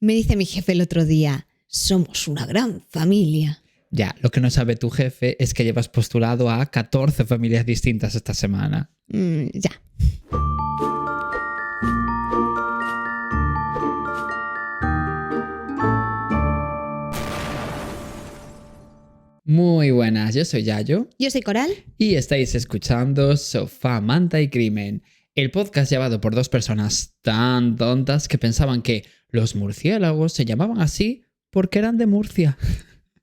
Me dice mi jefe el otro día, somos una gran familia. Ya, lo que no sabe tu jefe es que llevas postulado a 14 familias distintas esta semana. Ya. Muy buenas, yo soy Yayo. Yo soy Coral. Y estáis escuchando Sofá, Manta y Crimen, el podcast llevado por dos personas tan tontas que pensaban que los murciélagos se llamaban así porque eran de Murcia.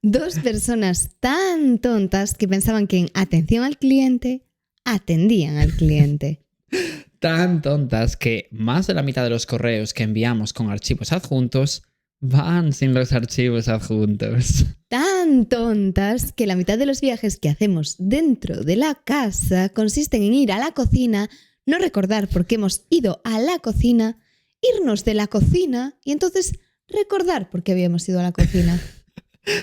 Dos personas tan tontas que pensaban que en atención al cliente, atendían al cliente. Tan tontas que más de la mitad de los correos que enviamos con archivos adjuntos van sin los archivos adjuntos. Tan tontas que la mitad de los viajes que hacemos dentro de la casa consisten en ir a la cocina, no recordar por qué hemos ido a la cocina, irnos de la cocina y entonces recordar por qué habíamos ido a la cocina.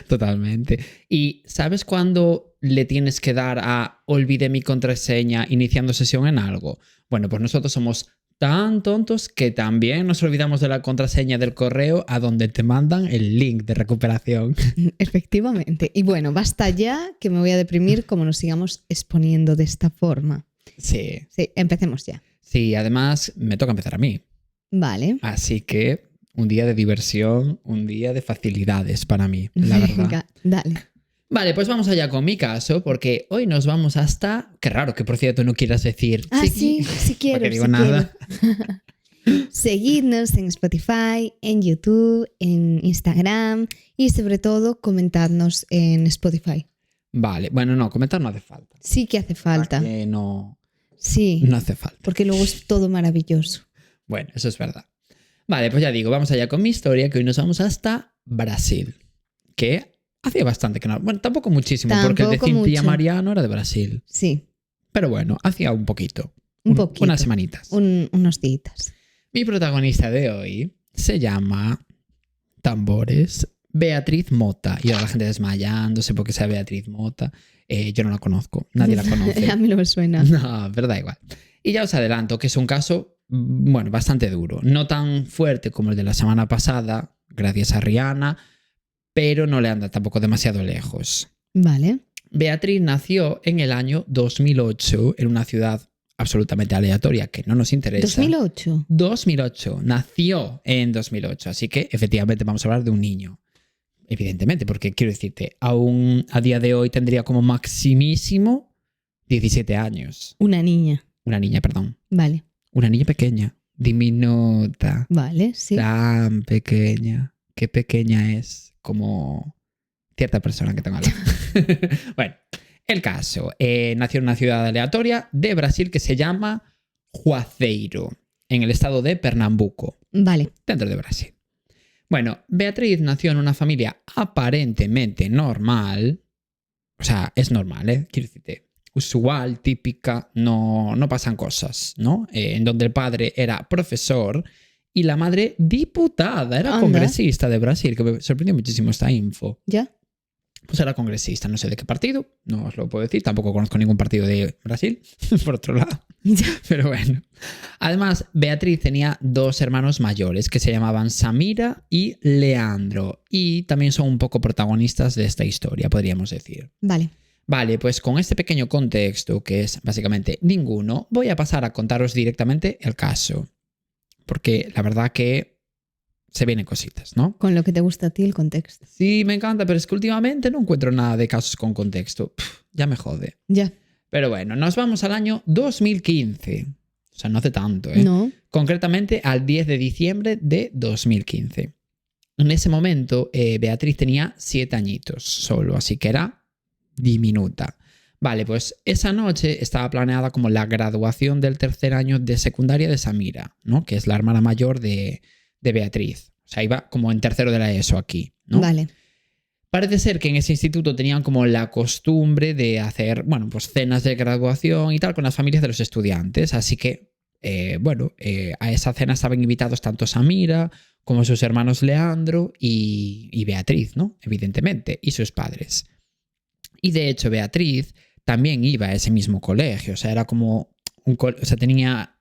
Totalmente. ¿Y sabes cuándo le tienes que dar a olvidé mi contraseña iniciando sesión en algo? Bueno, pues nosotros somos tan tontos que también nos olvidamos de la contraseña del correo a donde te mandan el link de recuperación. Efectivamente. Y bueno, basta ya que me voy a deprimir como nos sigamos exponiendo de esta forma. Sí. Sí, empecemos ya. Sí, además me toca empezar a mí. Vale. Así que un día de diversión, un día de facilidades para mí, la verdad. Venga, dale. Vale, pues vamos allá con mi caso, porque hoy nos vamos hasta... Qué raro que, por cierto, no quieras decir... Sí quiero. Porque digo sí nada. Quiero. Seguidnos en Spotify, en YouTube, en Instagram y sobre todo comentadnos en Spotify. Vale, bueno, no, comentar no hace falta. Sí que hace falta. No Sí, hace falta. porque luego es todo maravilloso. Bueno, eso es verdad. Vale, pues ya digo, vamos allá con mi historia, que hoy nos vamos hasta Brasil, que hacía bastante que no... Bueno, tampoco muchísimo, porque el de Cintia Mariano era de Brasil. Sí. Pero bueno, hacía un poquito. Un poquito. Unas semanitas. Unos días. Mi protagonista de hoy se llama Tambores Beatriz Mota. Y ahora la gente desmayándose porque sea Beatriz Mota. Yo no la conozco, nadie la conoce. A mí no me suena. No, pero da igual. Y ya os adelanto que es un caso, bueno, bastante duro. No tan fuerte como el de la semana pasada, gracias a Rihanna, pero no le anda tampoco demasiado lejos. Vale. Beatriz nació en el año 2008 en una ciudad absolutamente aleatoria que no nos interesa. ¿2008? 2008. Nació en 2008. Así que efectivamente vamos a hablar de un niño. Evidentemente, porque quiero decirte, aún a día de hoy tendría como maximísimo 17 años. Una niña. Una niña, perdón. Vale. Una niña pequeña, diminuta. Vale, sí. Tan pequeña. Qué pequeña es como cierta persona que tengo al lado. Bueno, el caso. Nació en una ciudad aleatoria de Brasil que se llama Juazeiro, en el estado de Pernambuco. Vale. Dentro de Brasil. Bueno, Beatriz nació en una familia aparentemente normal. O sea, es normal, ¿eh? Quiero decirte, usual, típica, no pasan cosas, ¿no? En donde el padre era profesor y la madre diputada, era congresista de Brasil, que me sorprendió muchísimo esta info. ¿Ya? Pues era congresista, no sé de qué partido, no os lo puedo decir, tampoco conozco ningún partido de Brasil, por otro lado. Pero bueno. Además, Beatriz tenía dos hermanos mayores que se llamaban Samira y Leandro, y también son un poco protagonistas de esta historia, podríamos decir. Vale. Vale, pues con este pequeño contexto, que es básicamente ninguno, voy a pasar a contaros directamente el caso. Porque la verdad que se vienen cositas, ¿no? Con lo que te gusta a ti el contexto. Sí, me encanta, pero es que últimamente no encuentro nada de casos con contexto. Ya me jode. Ya. Pero bueno, nos vamos al año 2015. O sea, no hace tanto, ¿eh? No. Concretamente al 10 de diciembre de 2015. En ese momento, Beatriz tenía 7 añitos solo, así que era diminuta. Vale, pues esa noche estaba planeada como la graduación del tercer año de secundaria de Samira, ¿no? Que es la hermana mayor de Beatriz. O sea, iba como en tercero de la ESO aquí, ¿no? Vale. Parece ser que en ese instituto tenían como la costumbre de hacer, bueno, pues cenas de graduación y tal con las familias de los estudiantes. Así que, a esa cena estaban invitados tanto Samira como sus hermanos Leandro y Beatriz, ¿no? Evidentemente, y sus padres. Y de hecho, Beatriz también iba a ese mismo colegio. O sea, era como tenía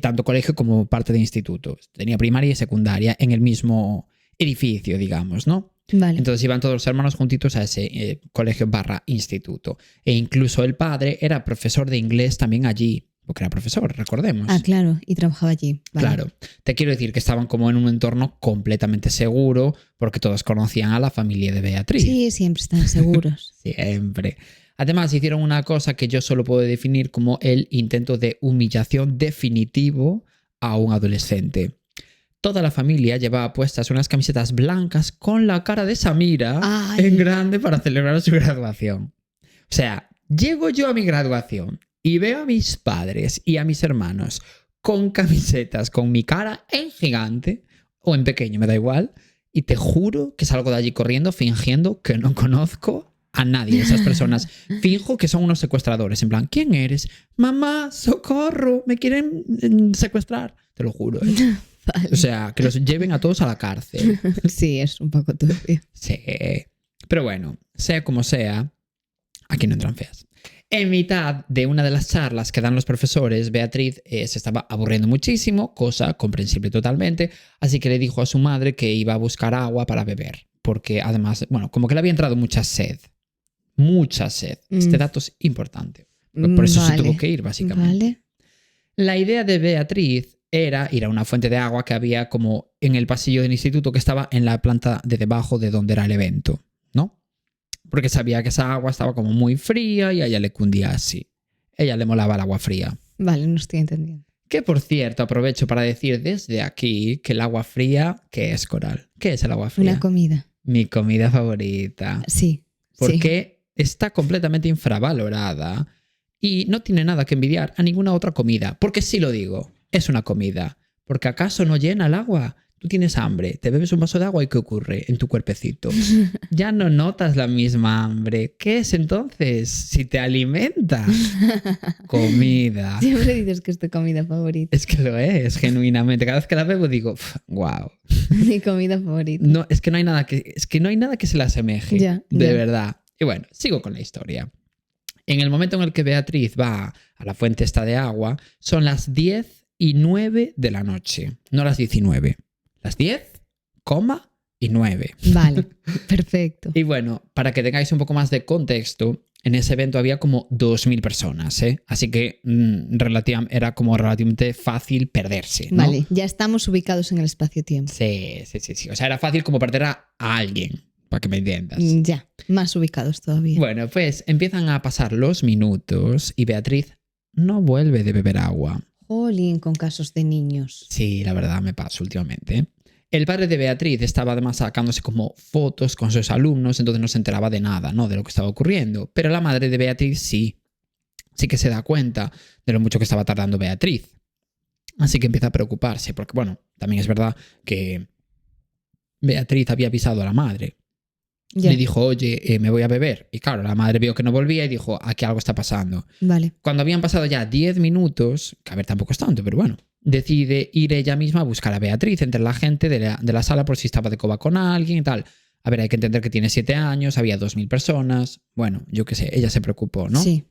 tanto colegio como parte de instituto. Tenía primaria y secundaria en el mismo edificio, digamos, ¿no? Vale. Entonces iban todos los hermanos juntitos a ese colegio / instituto. E incluso el padre era profesor de inglés también allí, porque era profesor, recordemos. Ah, claro, y trabajaba allí. Vale. Claro, te quiero decir que estaban como en un entorno completamente seguro porque todos conocían a la familia de Beatriz. Sí, siempre están seguros. Siempre. Además hicieron una cosa que yo solo puedo definir como el intento de humillación definitivo a un adolescente. Toda la familia llevaba puestas unas camisetas blancas con la cara de Samira Ay. en grande para celebrar su graduación. O sea, llego yo a mi graduación y veo a mis padres y a mis hermanos con camisetas con mi cara en gigante o en pequeño, me da igual, y te juro que salgo de allí corriendo fingiendo que no conozco a nadie de esas personas. Finjo que son unos secuestradores, en plan, ¿quién eres? Mamá, socorro, me quieren secuestrar. Te lo juro. Vale. O sea, que los lleven a todos a la cárcel. Sí, es un poco turbio. Sí. Pero bueno, sea como sea, aquí no entran feas. En mitad de una de las charlas que dan los profesores, Beatriz se estaba aburriendo muchísimo, cosa comprensible totalmente, así que le dijo a su madre que iba a buscar agua para beber, porque además, bueno, como que le había entrado mucha sed. Mucha sed. Este dato es importante. Por eso se tuvo que ir, básicamente. Vale. La idea de Beatriz era ir a una fuente de agua que había como en el pasillo del instituto que estaba en la planta de debajo de donde era el evento, ¿no? Porque sabía que esa agua estaba como muy fría y a ella le cundía así. A ella le molaba el agua fría. Vale, no estoy entendiendo. Que por cierto, aprovecho para decir desde aquí que el agua fría, ¿qué es, Coral? ¿Qué es el agua fría? Una comida. Mi comida favorita. Sí. Porque está completamente infravalorada y no tiene nada que envidiar a ninguna otra comida. Porque sí lo digo, es una comida. Porque ¿acaso no llena el agua? Tú tienes hambre, te bebes un vaso de agua y ¿qué ocurre en tu cuerpecito? Ya no notas la misma hambre. ¿Qué es entonces? Si te alimenta. Comida. Siempre dices que es tu comida favorita. Es que lo es, genuinamente. Cada vez que la bebo digo, wow. Mi comida favorita. No, es que no hay nada que se le asemeje. Ya, de ya. verdad. Y bueno, sigo con la historia. En el momento en el que Beatriz va a la fuente esta de agua, son las 10:09 de la noche, no las 19. Las 10,9. Vale, perfecto. Y bueno, para que tengáis un poco más de contexto, en ese evento había como 2.000 personas, ¿eh? Así que era como relativamente fácil perderse, ¿no? Vale, ya estamos ubicados en el espacio-tiempo. Sí. O sea, era fácil como perder a alguien, para que me entiendas. Ya, más ubicados todavía. Bueno, pues empiezan a pasar los minutos y Beatriz no vuelve de beber agua. Jolín, con casos de niños. Sí, la verdad me pasa últimamente. El padre de Beatriz estaba además sacándose como fotos con sus alumnos, entonces no se enteraba de nada, ¿no? De lo que estaba ocurriendo. Pero la madre de Beatriz sí que se da cuenta de lo mucho que estaba tardando Beatriz. Así que empieza a preocuparse, porque bueno, también es verdad que Beatriz había avisado a la madre. Ya. Le dijo, oye, me voy a beber. Y claro, la madre vio que no volvía y dijo, aquí algo está pasando. Vale. Cuando habían pasado ya 10 minutos, que a ver, tampoco es tanto, pero bueno, decide ir ella misma a buscar a Beatriz entre la gente de la sala por si estaba de coba con alguien y tal. A ver, hay que entender que tiene 7 años, había 2.000 personas. Bueno, yo qué sé, ella se preocupó, ¿no? Sí.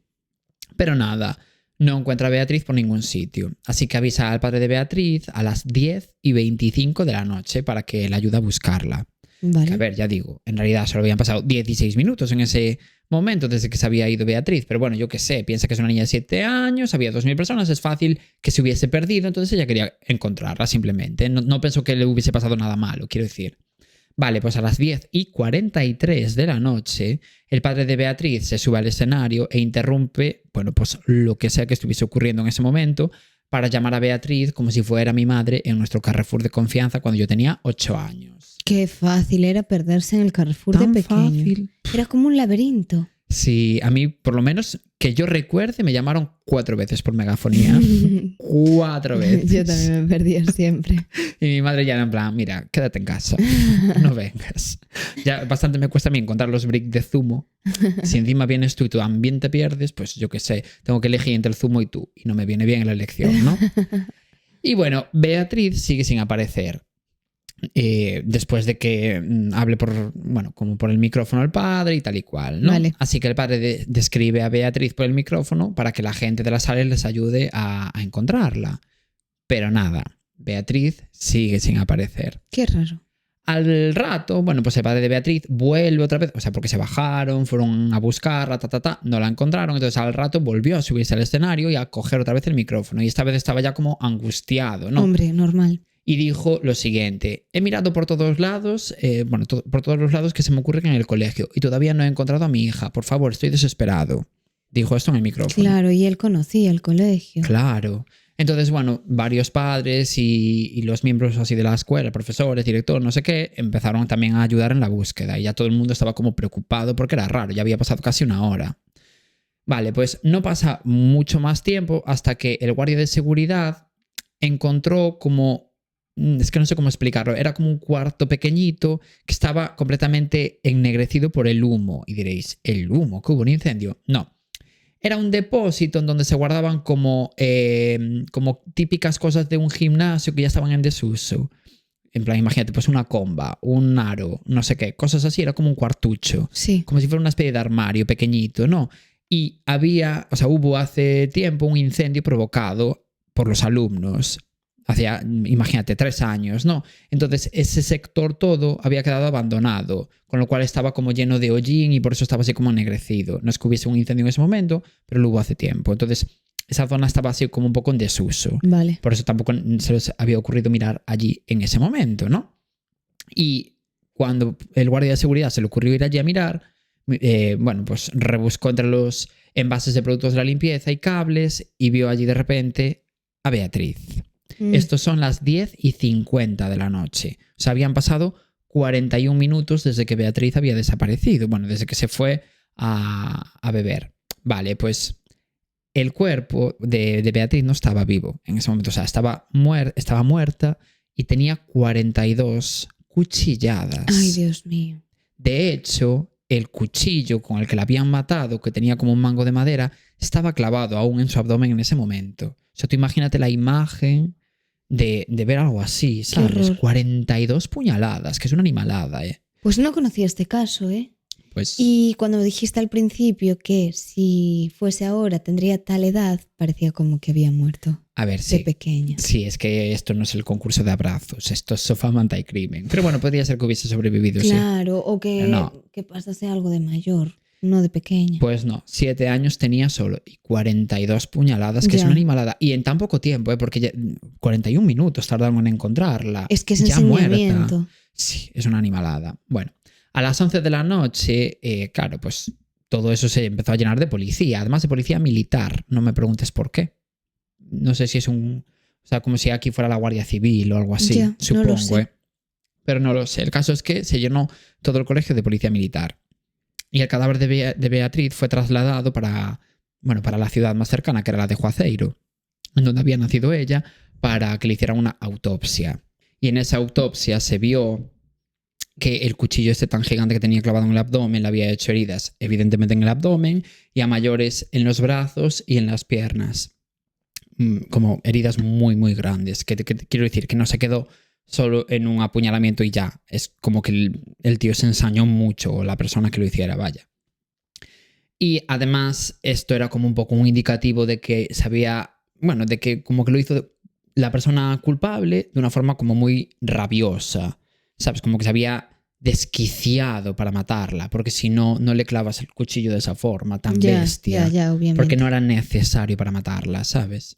Pero nada, no encuentra a Beatriz por ningún sitio. Así que avisa al padre de Beatriz a las 10:25 de la noche para que le ayude a buscarla. Vale. Que, a ver, ya digo, en realidad solo habían pasado 16 minutos en ese momento desde que se había ido Beatriz. Pero bueno, yo qué sé, piensa que es una niña de 7 años, había 2.000 personas, es fácil que se hubiese perdido, entonces ella quería encontrarla simplemente. No pensó que le hubiese pasado nada malo, quiero decir. Vale, pues a las 10:43 de la noche, el padre de Beatriz se sube al escenario e interrumpe, bueno, pues lo que sea que estuviese ocurriendo en ese momento, para llamar a Beatriz como si fuera mi madre en nuestro Carrefour de confianza cuando yo tenía 8 años. Qué fácil era perderse en el Carrefour de pequeño. Fácil. Era como un laberinto. Sí, a mí, por lo menos que yo recuerde, me llamaron 4 veces por megafonía. 4 veces. Yo también me perdía siempre. Y mi madre ya era en plan, mira, quédate en casa, no vengas. Ya bastante me cuesta a mí encontrar los bricks de zumo. Si encima vienes tú y tú también te pierdes, pues yo qué sé, tengo que elegir entre el zumo y tú. Y no me viene bien la elección, ¿no? Y bueno, Beatriz sigue sin aparecer. Después de que hable como por el micrófono el padre y tal y cual, ¿no? Vale. Así que el padre describe a Beatriz por el micrófono para que la gente de la sala les ayude a encontrarla. Pero nada, Beatriz sigue sin aparecer. Qué raro. Al rato, bueno, pues el padre de Beatriz vuelve otra vez, o sea, porque se bajaron, fueron a buscarla, no la encontraron, entonces al rato volvió a subirse al escenario y a coger otra vez el micrófono, y esta vez estaba ya como angustiado, ¿no? Hombre, normal. Y dijo lo siguiente: he mirado por todos lados, por todos los lados que se me ocurren en el colegio, y todavía no he encontrado a mi hija, por favor, estoy desesperado. Dijo esto en el micrófono. Claro, y él conocía el colegio. Claro. Entonces, bueno, varios padres y los miembros así de la escuela, profesores, director, no sé qué, empezaron también a ayudar en la búsqueda, y ya todo el mundo estaba como preocupado porque era raro, ya había pasado casi una hora. Vale, pues no pasa mucho más tiempo hasta que el guardia de seguridad encontró como... Es que no sé cómo explicarlo. Era como un cuarto pequeñito que estaba completamente ennegrecido por el humo. Y diréis, ¿el humo? ¿Que hubo un incendio? No. Era un depósito en donde se guardaban como típicas cosas de un gimnasio que ya estaban en desuso. En plan, imagínate, pues una comba, un aro, no sé qué, cosas así. Era como un cuartucho. Sí. Como si fuera una especie de armario pequeñito, ¿no? Y hubo hace tiempo un incendio provocado por los alumnos. Hacía, imagínate, 3 años, ¿no? Entonces ese sector todo había quedado abandonado, con lo cual estaba como lleno de hollín y por eso estaba así como ennegrecido. No es que hubiese un incendio en ese momento, pero lo hubo hace tiempo. Entonces esa zona estaba así como un poco en desuso. Vale. Por eso tampoco se les había ocurrido mirar allí en ese momento, ¿no? Y cuando el guardia de seguridad se le ocurrió ir allí a mirar, pues rebuscó entre los envases de productos de la limpieza y cables y vio allí de repente a Beatriz. Estos son las 10:50 de la noche. O sea, habían pasado 41 minutos desde que Beatriz había desaparecido. Bueno, desde que se fue a beber. Vale, pues el cuerpo de Beatriz no estaba vivo en ese momento. O sea, estaba muerta y tenía 42 cuchilladas. Ay, Dios mío. De hecho, el cuchillo con el que la habían matado, que tenía como un mango de madera, estaba clavado aún en su abdomen en ese momento. O sea, tú imagínate la imagen de ver algo así, ¿sabes? 42 puñaladas, que es una animalada, ¿eh? Pues no conocía este caso, ¿eh? Pues... Y cuando me dijiste al principio que si fuese ahora tendría tal edad, parecía como que había muerto. A ver, sí. De pequeña. Sí, es que esto no es el concurso de abrazos, esto es sofá, manta y crimen. Pero bueno, podría ser que hubiese sobrevivido, claro, sí. O que pasase algo de mayor, no de pequeña. Pues no, 7 años tenía solo y 42 puñaladas, que es una animalada. Y en tan poco tiempo, porque ya 41 minutos tardaron en encontrarla. Es que es ya ensañamiento. Muerta. Sí, es una animalada. Bueno, a las 11 de la noche, claro, pues todo eso se empezó a llenar de policía, además de policía militar. No me preguntes por qué. No sé si es o sea, como si aquí fuera la Guardia Civil o algo así, ya, supongo, no lo sé. Pero no lo sé. El caso es que se llenó todo el colegio de policía militar. Y el cadáver de Beatriz fue trasladado para la ciudad más cercana, que era la de Juazeiro, en donde había nacido ella, para que le hicieran una autopsia. Y en esa autopsia se vio que el cuchillo este tan gigante que tenía clavado en el abdomen le había hecho heridas, evidentemente en el abdomen, y a mayores en los brazos y en las piernas. Como heridas muy, muy grandes. Que quiero decir que no se quedó solo en un apuñalamiento y ya. Es como que el tío se ensañó mucho, o la persona que lo hiciera, vaya. Y además esto era como un poco un indicativo de que de que como que lo hizo la persona culpable de una forma como muy rabiosa, ¿sabes? Como que se había desquiciado para matarla, porque si no, no le clavas el cuchillo de esa forma tan bestia. Ya, obviamente. Porque no era necesario para matarla, ¿sabes?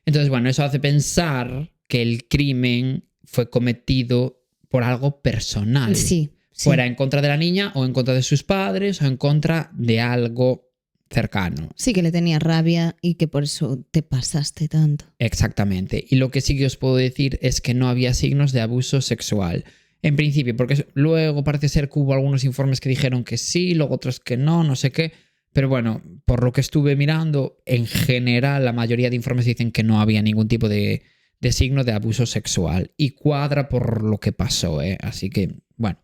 Entonces, bueno, eso hace pensar que el crimen fue cometido por algo personal. Sí. Fuera en contra de la niña o en contra de sus padres o en contra de algo cercano. Sí, que le tenía rabia y que por eso te pasaste tanto. Exactamente. Y lo que sí que os puedo decir es que no había signos de abuso sexual. En principio, porque luego parece ser que hubo algunos informes que dijeron que sí, luego otros que no sé qué. Pero bueno, por lo que estuve mirando, en general la mayoría de informes dicen que no había ningún tipo de signo de abuso sexual. Y cuadra por lo que pasó, ¿eh? Así que, bueno,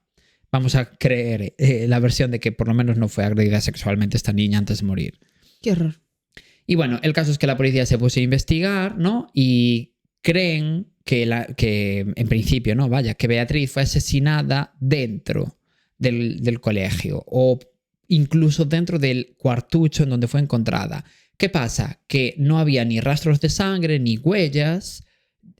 vamos a creer la versión de que por lo menos no fue agredida sexualmente esta niña antes de morir. Qué horror. Y bueno, el caso es que la policía se puso a investigar, ¿no? Y creen que en principio, ¿no? Vaya, que Beatriz fue asesinada dentro del colegio o incluso dentro del cuartucho en donde fue encontrada. ¿Qué pasa? Que no había ni rastros de sangre ni huellas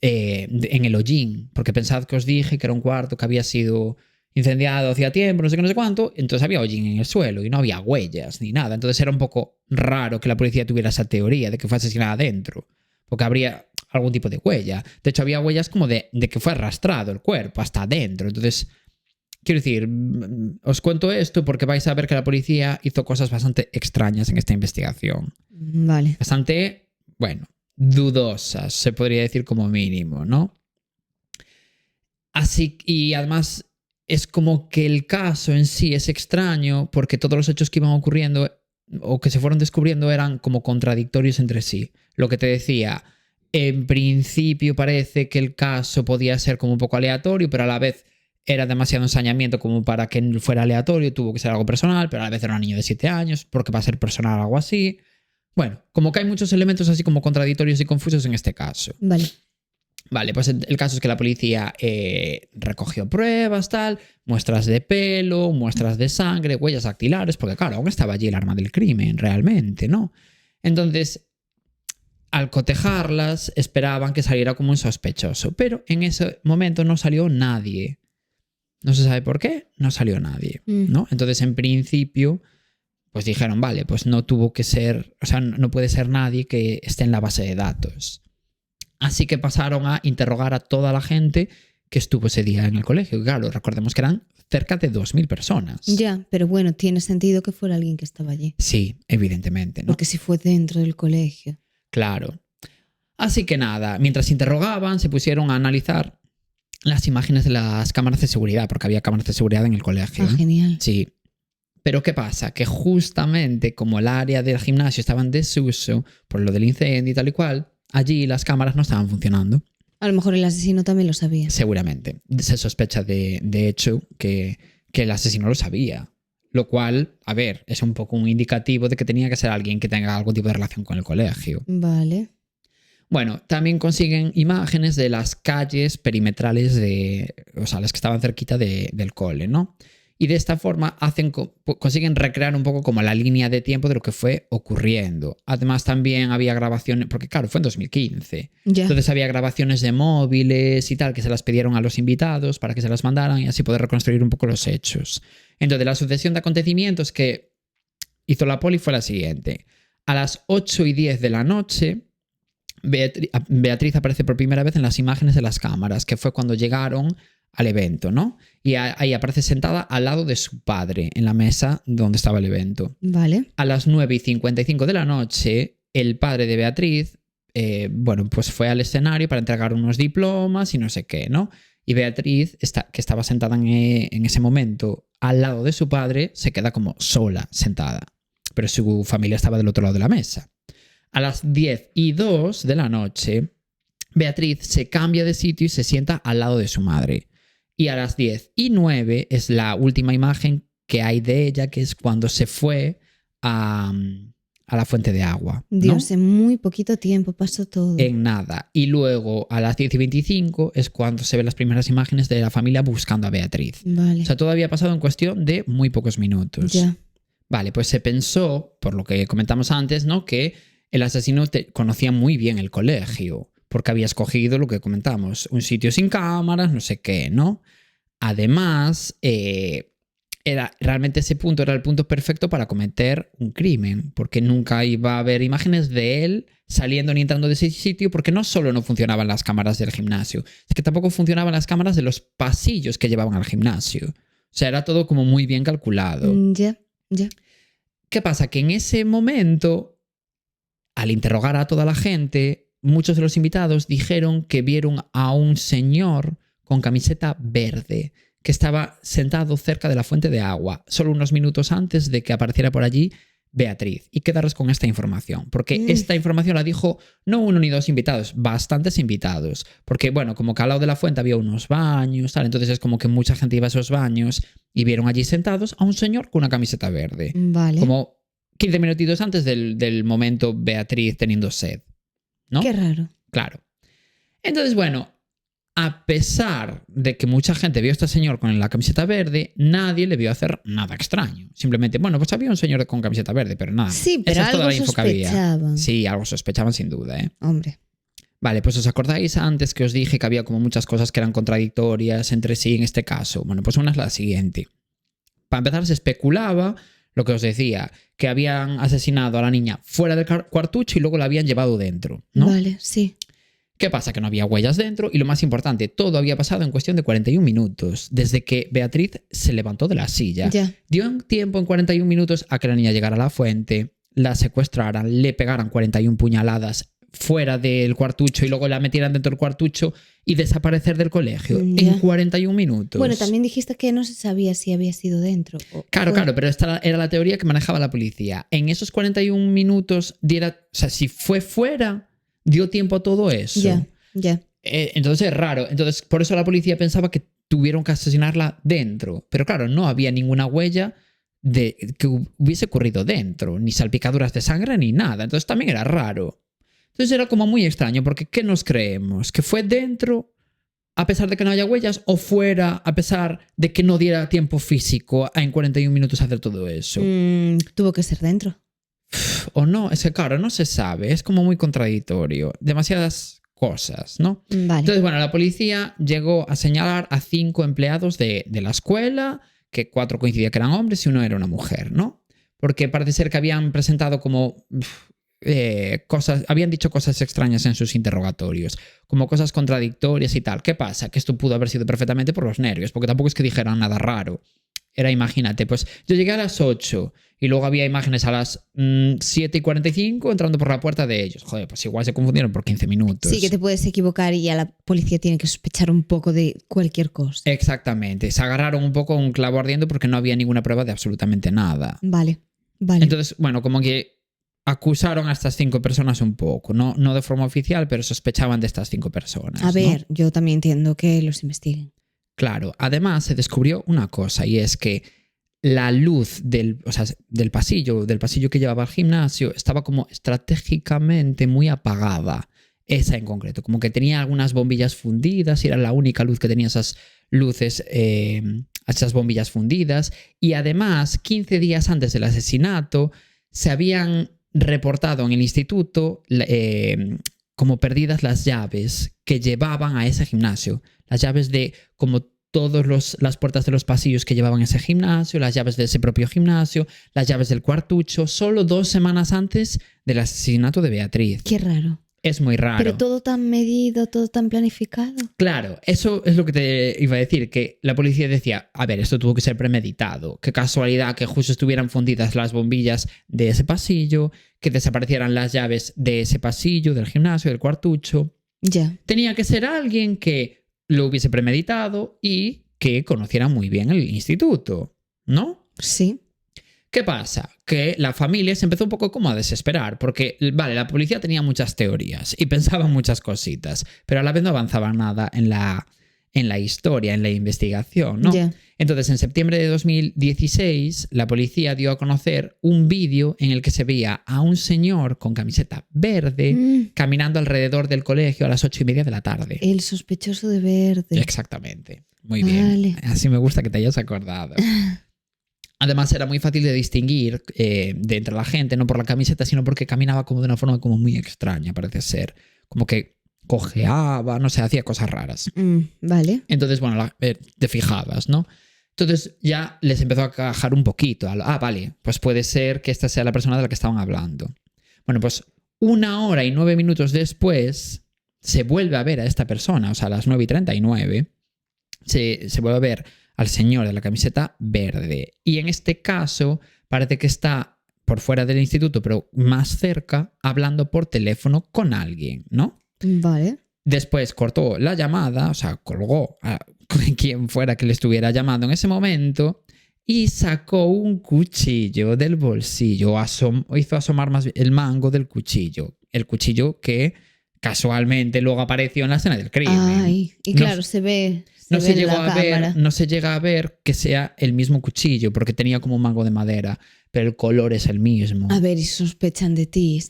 en el hollín, porque pensad que os dije que era un cuarto que había sido incendiado hacía tiempo, no sé qué, no sé cuánto, entonces había hollín en el suelo y no había huellas ni nada. Entonces era un poco raro que la policía tuviera esa teoría de que fue asesinada adentro, porque habría algún tipo de huella. De hecho, había huellas como de que fue arrastrado el cuerpo hasta adentro. Entonces, quiero decir, os cuento esto porque vais a ver que la policía hizo cosas bastante extrañas en esta investigación. Vale. Bastante, bueno, dudosas, se podría decir como mínimo, ¿no? Así, y además es como que el caso en sí es extraño porque todos los hechos que iban ocurriendo o que se fueron descubriendo eran como contradictorios entre sí. Lo que te decía, en principio parece que el caso podía ser como un poco aleatorio, pero a la vez era demasiado ensañamiento como para que fuera aleatorio, tuvo que ser algo personal, pero a la vez era una niña de 7 años, porque va a ser personal algo así. Bueno, como que hay muchos elementos así como contradictorios y confusos en este caso. Vale, pues el caso es que la policía recogió pruebas, tal, muestras de pelo, muestras de sangre, huellas dactilares, porque claro, aún estaba allí el arma del crimen, realmente, ¿no? Entonces, al cotejarlas, esperaban que saliera como un sospechoso, pero en ese momento no salió nadie. No se sabe por qué, no salió nadie, ¿no? Entonces, en principio, pues dijeron, vale, pues no tuvo que ser, o sea, no puede ser nadie que esté en la base de datos. Así que pasaron a interrogar a toda la gente que estuvo ese día en el colegio. Y claro, recordemos que eran cerca de 2.000 personas. Ya, pero bueno, tiene sentido que fuera alguien que estaba allí. Sí, evidentemente, ¿no? Porque si fue dentro del colegio. Claro. Así que nada, mientras interrogaban, se pusieron a analizar las imágenes de las cámaras de seguridad, porque había cámaras de seguridad en el colegio. Ah, genial. Sí. Pero ¿qué pasa? Que justamente como el área del gimnasio estaba en desuso por lo del incendio y tal y cual, allí las cámaras no estaban funcionando. A lo mejor el asesino también lo sabía. Seguramente. Se sospecha de hecho que el asesino lo sabía. Lo cual, a ver, es un poco un indicativo de que tenía que ser alguien que tenga algún tipo de relación con el colegio. Vale. Bueno, también consiguen imágenes de las calles perimetrales o sea, las que estaban cerquita del cole, ¿no? Y de esta forma consiguen recrear un poco como la línea de tiempo de lo que fue ocurriendo. Además también había grabaciones, porque claro, fue en 2015. Ya. Entonces había grabaciones de móviles y tal que se las pidieron a los invitados para que se las mandaran y así poder reconstruir un poco los hechos. Entonces la sucesión de acontecimientos que hizo la poli fue la siguiente. A las 8:10 de la noche, Beatriz aparece por primera vez en las imágenes de las cámaras, que fue cuando llegaron al evento, ¿no? Y ahí aparece sentada al lado de su padre, en la mesa donde estaba el evento. Vale. A las 9:55 de la noche, el padre de Beatriz, bueno, pues fue al escenario para entregar unos diplomas y no sé qué, ¿no? Y Beatriz, que estaba sentada en ese momento al lado de su padre, se queda como sola, sentada. Pero su familia estaba del otro lado de la mesa. A las 10:02 de la noche, Beatriz se cambia de sitio y se sienta al lado de su madre. Y a las 10:09 es la última imagen que hay de ella, que es cuando se fue a la fuente de agua, ¿no? Dios, en muy poquito tiempo pasó todo. En nada. Y luego a las 10:25 es cuando se ven las primeras imágenes de la familia buscando a Beatriz. Vale. O sea, todo había pasado en cuestión de muy pocos minutos. Ya. Vale, pues se pensó, por lo que comentamos antes, ¿no? Que el asesino conocía muy bien el colegio, porque había escogido lo que comentamos, un sitio sin cámaras, no sé qué, ¿no? Además, realmente ese punto era el punto perfecto para cometer un crimen, porque nunca iba a haber imágenes de él saliendo ni entrando de ese sitio, porque no solo no funcionaban las cámaras del gimnasio, es que tampoco funcionaban las cámaras de los pasillos que llevaban al gimnasio. O sea, era todo como muy bien calculado. Ya. ¿Qué pasa? Que en ese momento, al interrogar a toda la gente, muchos de los invitados dijeron que vieron a un señor con camiseta verde que estaba sentado cerca de la fuente de agua, solo unos minutos antes de que apareciera por allí Beatriz. Y quedaros con esta información, porque esta información la dijo no uno ni dos invitados, bastantes invitados. Porque, bueno, como que al lado de la fuente había unos baños, tal, entonces es como que mucha gente iba a esos baños y vieron allí sentados a un señor con una camiseta verde. Vale. Como 15 minutitos antes del momento Beatriz teniendo sed, ¿no? Qué raro. Claro. Entonces, bueno, a pesar de que mucha gente vio a este señor con la camiseta verde, nadie le vio hacer nada extraño. Simplemente, bueno, pues había un señor con camiseta verde, pero nada. Sí, pero esa es toda algo la info que había. sospechaban. Sí, algo sospechaban sin duda, ¿eh? Hombre. Vale, pues os acordáis antes que os dije que había como muchas cosas que eran contradictorias entre sí en este caso. Bueno, pues una es la siguiente. Para empezar, se especulaba, lo que os decía, que habían asesinado a la niña fuera del cuartucho y luego la habían llevado dentro, ¿no? Vale, sí. ¿Qué pasa? Que no había huellas dentro y lo más importante, todo había pasado en cuestión de 41 minutos, desde que Beatriz se levantó de la silla. Ya. Dio un tiempo en 41 minutos a que la niña llegara a la fuente, la secuestraran, le pegaran 41 puñaladas fuera del cuartucho y luego la metieran dentro del cuartucho y desaparecer del colegio Ya. en 41 minutos. Bueno, también dijiste que no se sabía si había sido dentro. Claro, pero esta era la teoría que manejaba la policía. En esos 41 minutos, o sea, si fue fuera, dio tiempo a todo eso. Ya. Entonces es raro. Entonces, por eso la policía pensaba que tuvieron que asesinarla dentro. Pero claro, no había ninguna huella de que hubiese ocurrido dentro, ni salpicaduras de sangre ni nada. Entonces también era raro. Entonces era como muy extraño, porque ¿qué nos creemos? ¿Que fue dentro a pesar de que no haya huellas o fuera a pesar de que no diera tiempo físico en 41 minutos hacer todo eso? Tuvo que ser dentro. O no, es que claro, no se sabe, es como muy contradictorio. Demasiadas cosas, ¿no? Vale. Entonces, bueno, la policía llegó a señalar a 5 empleados de la escuela, que 4 coincidía que eran hombres y 1 era una mujer, ¿no? Porque parece ser que habían presentado como cosas, habían dicho cosas extrañas en sus interrogatorios, como cosas contradictorias y tal. ¿Qué pasa? Que esto pudo haber sido perfectamente por los nervios, porque tampoco es que dijeran nada raro. Era, imagínate, pues yo llegué a las 8 y luego había imágenes a las 7:45 entrando por la puerta de ellos. Joder, pues igual se confundieron por 15 minutos. Sí, que te puedes equivocar y ya la policía tiene que sospechar un poco de cualquier cosa. Exactamente. Se agarraron un poco a un clavo ardiendo porque no había ninguna prueba de absolutamente nada. Vale. Entonces, bueno, como que acusaron a estas 5 personas un poco. No de forma oficial, pero sospechaban de estas 5 personas. A ver, ¿no? yo también entiendo que los investiguen. Claro, además se descubrió una cosa y es que la luz del pasillo que llevaba al gimnasio estaba como estratégicamente muy apagada. Esa en concreto, como que tenía algunas bombillas fundidas y era la única luz que tenía esas luces, esas bombillas fundidas. Y además, 15 días antes del asesinato, se habían reportado en el instituto como perdidas las llaves que llevaban a ese gimnasio. Las llaves de como todas las puertas de los pasillos que llevaban a ese gimnasio, las llaves de ese propio gimnasio, las llaves del cuartucho, solo 2 semanas antes del asesinato de Beatriz. Qué raro. Es muy raro. Pero todo tan medido, todo tan planificado. Claro, eso es lo que te iba a decir, que la policía decía, a ver, esto tuvo que ser premeditado. Qué casualidad que justo estuvieran fundidas las bombillas de ese pasillo, que desaparecieran las llaves de ese pasillo, del gimnasio, del cuartucho. Ya. Tenía que ser alguien que lo hubiese premeditado y que conociera muy bien el instituto, ¿no? Sí. ¿Qué pasa? Que la familia se empezó un poco como a desesperar, porque, vale, la policía tenía muchas teorías y pensaba muchas cositas, pero a la vez no avanzaba nada en la historia, en la investigación, ¿no? Ya. Entonces, en septiembre de 2016, la policía dio a conocer un vídeo en el que se veía a un señor con camiseta verde caminando alrededor del colegio a las 8:30 de la tarde. El sospechoso de verde. Exactamente. Muy bien. Vale. Así me gusta que te hayas acordado. Además era muy fácil de distinguir de entre la gente, no por la camiseta, sino porque caminaba como de una forma como muy extraña, parece ser. Como que cojeaba, no sé, hacía cosas raras. Vale. Entonces, bueno, te fijabas, ¿no? Entonces ya les empezó a cajar un poquito. Vale, pues puede ser que esta sea la persona de la que estaban hablando. Bueno, pues 1 hora y 9 minutos después se vuelve a ver a esta persona, o sea, a las 9:39, se vuelve a ver al señor de la camiseta verde. Y en este caso parece que está por fuera del instituto, pero más cerca, hablando por teléfono con alguien, ¿no? Vale. Después cortó la llamada, o sea, colgó a quien fuera que le estuviera llamando en ese momento y sacó un cuchillo del bolsillo, hizo asomar más bien el mango del cuchillo. El cuchillo que casualmente luego apareció en la escena del crimen. Ay, y claro, se ve. No se llega a ver que sea el mismo cuchillo porque tenía como un mango de madera, pero el color es el mismo. A ver, y sospechan de ti.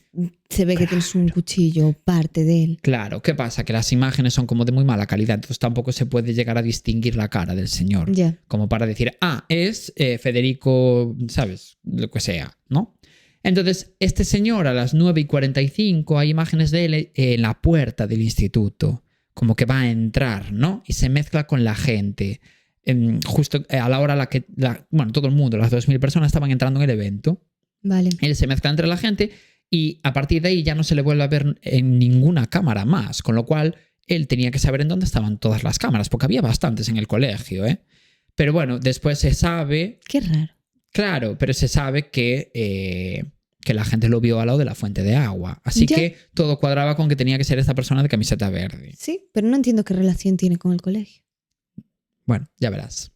Se ve que tienes un cuchillo, parte de él. Claro, ¿qué pasa? Que las imágenes son como de muy mala calidad, entonces tampoco se puede llegar a distinguir la cara del señor. Ya. Como para decir, es Federico, ¿sabes? Lo que sea, ¿no? Entonces, este señor a las 9:45 hay imágenes de él en la puerta del instituto, como que va a entrar, ¿no? Y se mezcla con la gente. Justo a la hora a la que, todo el mundo, las 2.000 personas estaban entrando en el evento. Vale. Él se mezcla entre la gente y a partir de ahí ya no se le vuelve a ver en ninguna cámara más, con lo cual él tenía que saber en dónde estaban todas las cámaras, porque había bastantes en el colegio, ¿eh? Pero bueno, después se sabe... Qué raro. Claro, pero se sabe que la gente lo vio al lado de la fuente de agua. Así Ya. que todo cuadraba con que tenía que ser esta persona de camiseta verde. Sí, pero no entiendo qué relación tiene con el colegio. Bueno, ya verás.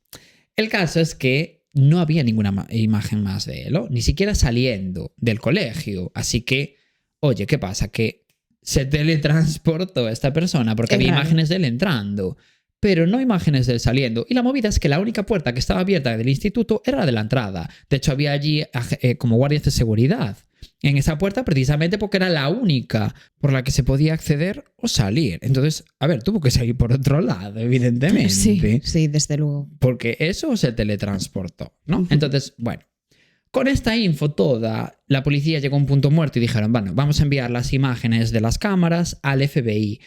El caso es que no había ninguna imagen más de él, ¿no? Ni siquiera saliendo del colegio. Así que, oye, ¿qué pasa? Que se teletransportó esta persona porque Es había raro. imágenes de él entrando, pero no imágenes de él saliendo. Y la movida es que la única puerta que estaba abierta del instituto era la de la entrada. De hecho, había allí como guardias de seguridad en esa puerta precisamente porque era la única por la que se podía acceder o salir. Entonces, a ver, tuvo que salir por otro lado, evidentemente. Sí, desde luego. Porque eso se teletransportó, ¿no? Ujú. Entonces, bueno, con esta info toda, la policía llegó a un punto muerto y dijeron, bueno, vamos a enviar las imágenes de las cámaras al FBI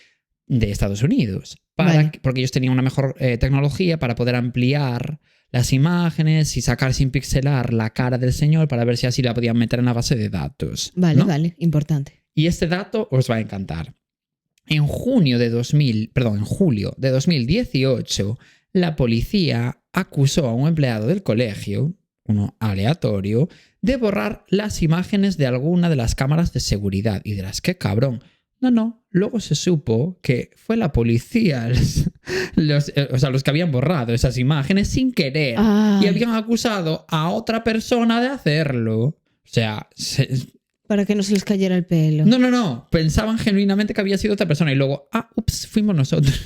de Estados Unidos. Vale. Porque ellos tenían una mejor tecnología para poder ampliar las imágenes y sacar sin pixelar la cara del señor para ver si así la podían meter en la base de datos. Vale, ¿no? vale, importante. Y este dato os va a encantar. En julio de 2018, la policía acusó a un empleado del colegio, uno aleatorio, de borrar las imágenes de alguna de las cámaras de seguridad. Y dirás, qué cabrón. No. Luego se supo que fue la policía los que habían borrado esas imágenes sin querer. Ay. Y habían acusado a otra persona de hacerlo. O sea, Para que no se les cayera el pelo. No. Pensaban genuinamente que había sido otra persona y luego, fuimos nosotros.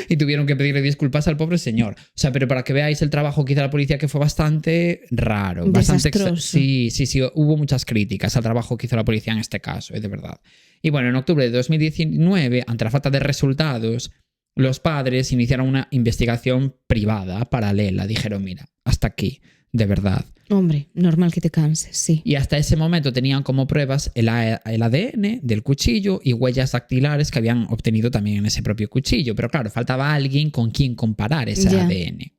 Y tuvieron que pedirle disculpas al pobre señor. O sea, pero para que veáis el trabajo que hizo la policía, que fue bastante raro. Desastroso. Sí. Hubo muchas críticas al trabajo que hizo la policía en este caso, de verdad. Y bueno, en octubre de 2019, ante la falta de resultados, los padres iniciaron una investigación privada, paralela. Dijeron, mira, hasta aquí, de verdad. Hombre, normal que te canses, sí. Y hasta ese momento tenían como pruebas el ADN del cuchillo y huellas dactilares que habían obtenido también en ese propio cuchillo. Pero claro, faltaba alguien con quien comparar ese ADN.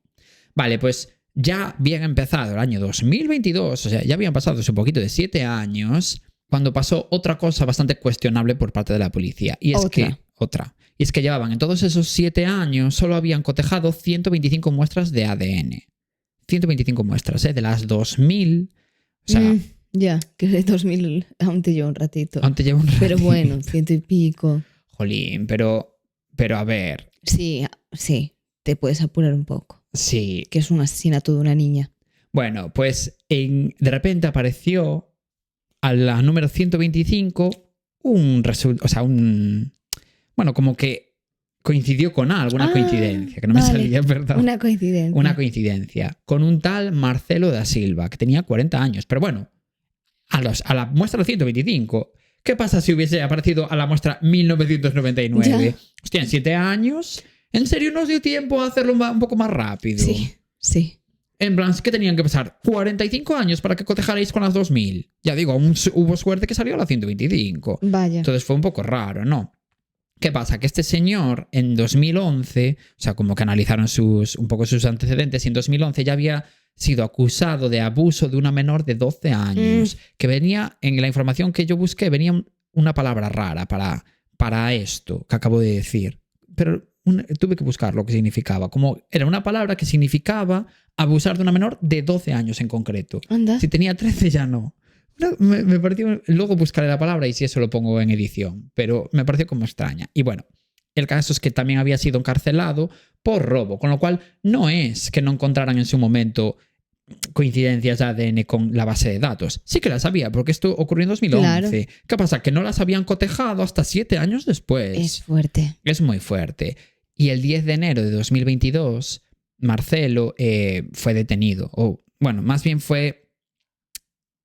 Vale, pues ya habían empezado el año 2022, o sea, ya habían pasado un poquito de 7 años, cuando pasó otra cosa bastante cuestionable por parte de la policía. Y es Y es que llevaban en todos esos 7 años, solo habían cotejado 125 muestras de ADN. 125 muestras, de las 2.000. O sea, ya, que de 2000 aún te lleva un ratito. Aún te lleva un ratito. Pero bueno, 100 y pico. Jolín, pero a ver. Sí, te puedes apurar un poco. Sí. Que es un asesinato de una niña. Bueno, pues de repente apareció a la número 125 bueno, como que coincidió con alguna coincidencia, que no me salía, perdón. Una coincidencia. Con un tal Marcelo da Silva, que tenía 40 años. Pero bueno, a la muestra 125, ¿qué pasa si hubiese aparecido a la muestra 1999? Ya. Hostia, en 7 años, ¿en serio nos dio tiempo a hacerlo un poco más rápido? Sí. En plan, ¿qué tenían que pasar? 45 años para que cotejarais con las 2000. Ya digo, aún hubo suerte que salió a la 125. Vaya. Entonces fue un poco raro, ¿no? ¿Qué pasa? Que este señor en 2011, o sea, como que analizaron un poco sus antecedentes, y en 2011 ya había sido acusado de abuso de una menor de 12 años, que venía, en la información que yo busqué, venía una palabra rara para esto que acabo de decir. Pero tuve que buscar lo que significaba. Como era una palabra que significaba abusar de una menor de 12 años en concreto. Anda. Si tenía 13 ya no. Me pareció... Luego buscaré la palabra y si eso lo pongo en edición. Pero me pareció como extraña. Y bueno, el caso es que también había sido encarcelado por robo. Con lo cual no es que no encontraran en su momento coincidencias de ADN con la base de datos. Sí que las había, porque esto ocurrió en 2011. Claro. ¿Qué pasa? Que no las habían cotejado hasta 7 años después. Es fuerte. Es muy fuerte. Y el 10 de enero de 2022, Marcelo fue detenido. O, bueno, más bien fue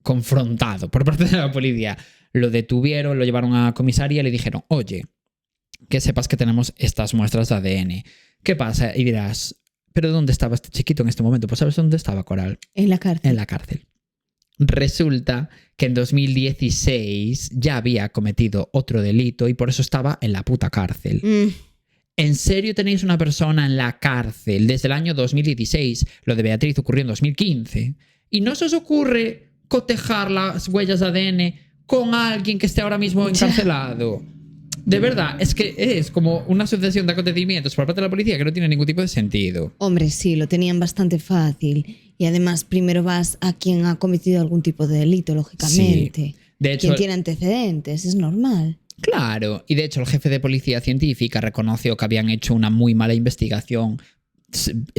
confrontado por parte de la policía. Lo detuvieron, lo llevaron a comisaría y le dijeron, oye, que sepas que tenemos estas muestras de ADN. ¿Qué pasa? Y dirás, ¿pero dónde estaba este chiquito en este momento? Pues ¿sabes dónde estaba, Coral? En la cárcel. En la cárcel. resulta que en 2016 ya había cometido otro delito y por eso estaba en la puta cárcel. ¿En serio tenéis una persona en la cárcel desde el año 2016? Lo de Beatriz ocurrió en 2015. ¿Y no se os ocurre cotejar las huellas de ADN con alguien que esté ahora mismo encarcelado? De verdad, es que es como una sucesión de acontecimientos por parte de la policía que no tiene ningún tipo de sentido. Hombre, sí, lo tenían bastante fácil. Y además, primero vas a quien ha cometido algún tipo de delito, lógicamente. Sí. De hecho, quien tiene antecedentes, es normal. Claro, y de hecho el jefe de policía científica reconoció que habían hecho una muy mala investigación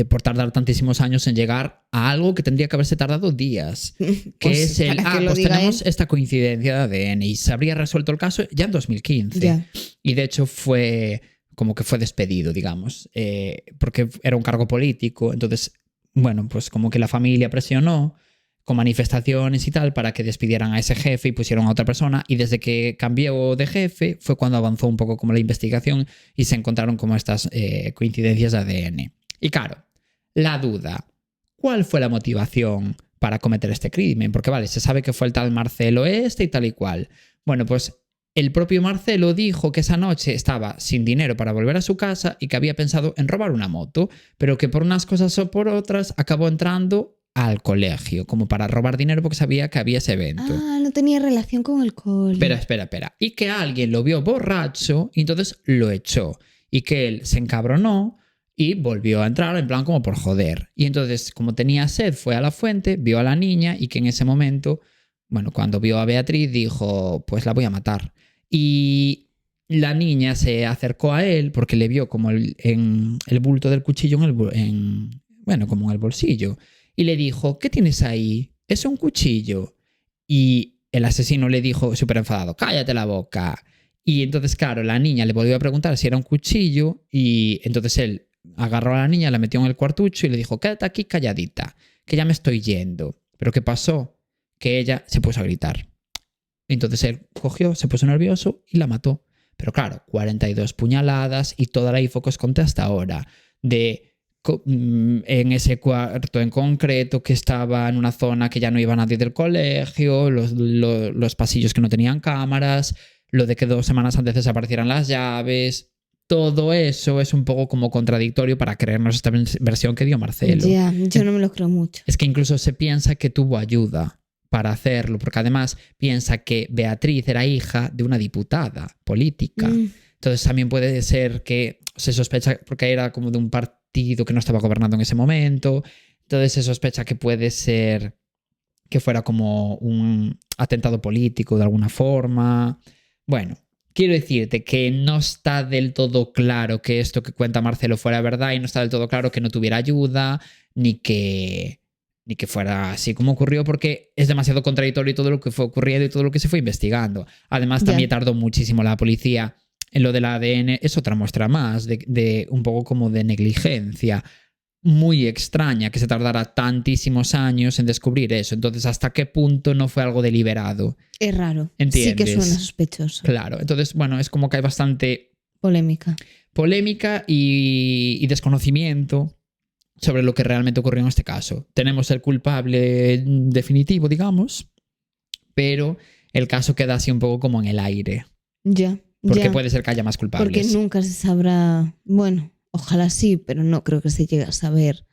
por tardar tantísimos años en llegar a algo que tendría que haberse tardado días. Que Pues, es el, pues tenemos esta coincidencia de ADN y se habría resuelto el caso ya en 2015. Ya. Y de hecho fue como que fue despedido, digamos, porque era un cargo político. Entonces, bueno, pues como que la familia presionó con manifestaciones y tal para que despidieran a ese jefe y pusieron a otra persona, y desde que cambió de jefe fue cuando avanzó un poco como la investigación y se encontraron como estas coincidencias de ADN. Y claro, la duda, ¿cuál fue la motivación para cometer este crimen? Porque vale, se sabe que fue el tal Marcelo y tal y cual. Bueno, pues el propio Marcelo dijo que esa noche estaba sin dinero para volver a su casa y que había pensado en robar una moto, pero que por unas cosas o por otras acabó entrando al colegio, como para robar dinero porque sabía que había ese evento. Ah, no tenía relación con el cole. Pero espera. Y que alguien lo vio borracho y entonces lo echó. Y que él se encabronó y volvió a entrar en plan como por joder. Y entonces, como tenía sed, fue a la fuente, vio a la niña y que en ese momento, bueno, cuando vio a Beatriz dijo, pues la voy a matar. Y la niña se acercó a él porque le vio como en el bulto del cuchillo como en el bolsillo. Y le dijo, ¿qué tienes ahí? ¿Es un cuchillo? Y el asesino le dijo, súper enfadado, cállate la boca. Y entonces, claro, la niña le volvió a preguntar si era un cuchillo y entonces él agarró a la niña, la metió en el cuartucho y le dijo, quédate aquí calladita, que ya me estoy yendo. ¿Pero qué pasó? Que ella se puso a gritar. Entonces él cogió, se puso nervioso y la mató. Pero claro, 42 puñaladas y toda la info que os conté hasta ahora de en ese cuarto en concreto que estaba en una zona que ya no iba nadie del colegio, los pasillos que no tenían cámaras, lo de que 2 semanas antes desaparecieran las llaves. Todo eso es un poco como contradictorio para creernos esta versión que dio Marcelo. Ya, yo no me lo creo mucho. Es que incluso se piensa que tuvo ayuda para hacerlo, porque además piensa que Beatriz era hija de una diputada política. Entonces también puede ser que se sospecha, porque era como de un partido que no estaba gobernando en ese momento, entonces se sospecha que puede ser que fuera como un atentado político de alguna forma. Bueno, quiero decirte que no está del todo claro que esto que cuenta Marcelo fuera verdad y no está del todo claro que no tuviera ayuda ni que fuera así como ocurrió, porque es demasiado contradictorio todo lo que fue ocurriendo y todo lo que se fue investigando. Además, también tardó muchísimo la policía en lo del ADN. Es otra muestra más de un poco como de negligencia muy extraña que se tardara tantísimos años en descubrir eso. Entonces, ¿hasta qué punto no fue algo deliberado? Es raro. ¿Entiendes? Sí que suena sospechoso. Claro. Entonces, bueno, es como que hay bastante polémica y desconocimiento sobre lo que realmente ocurrió en este caso. Tenemos el culpable definitivo, digamos, pero el caso queda así un poco como en el aire. Porque puede ser que haya más culpables. Porque nunca se sabrá, bueno, ojalá sí, pero no creo que se llegue a saber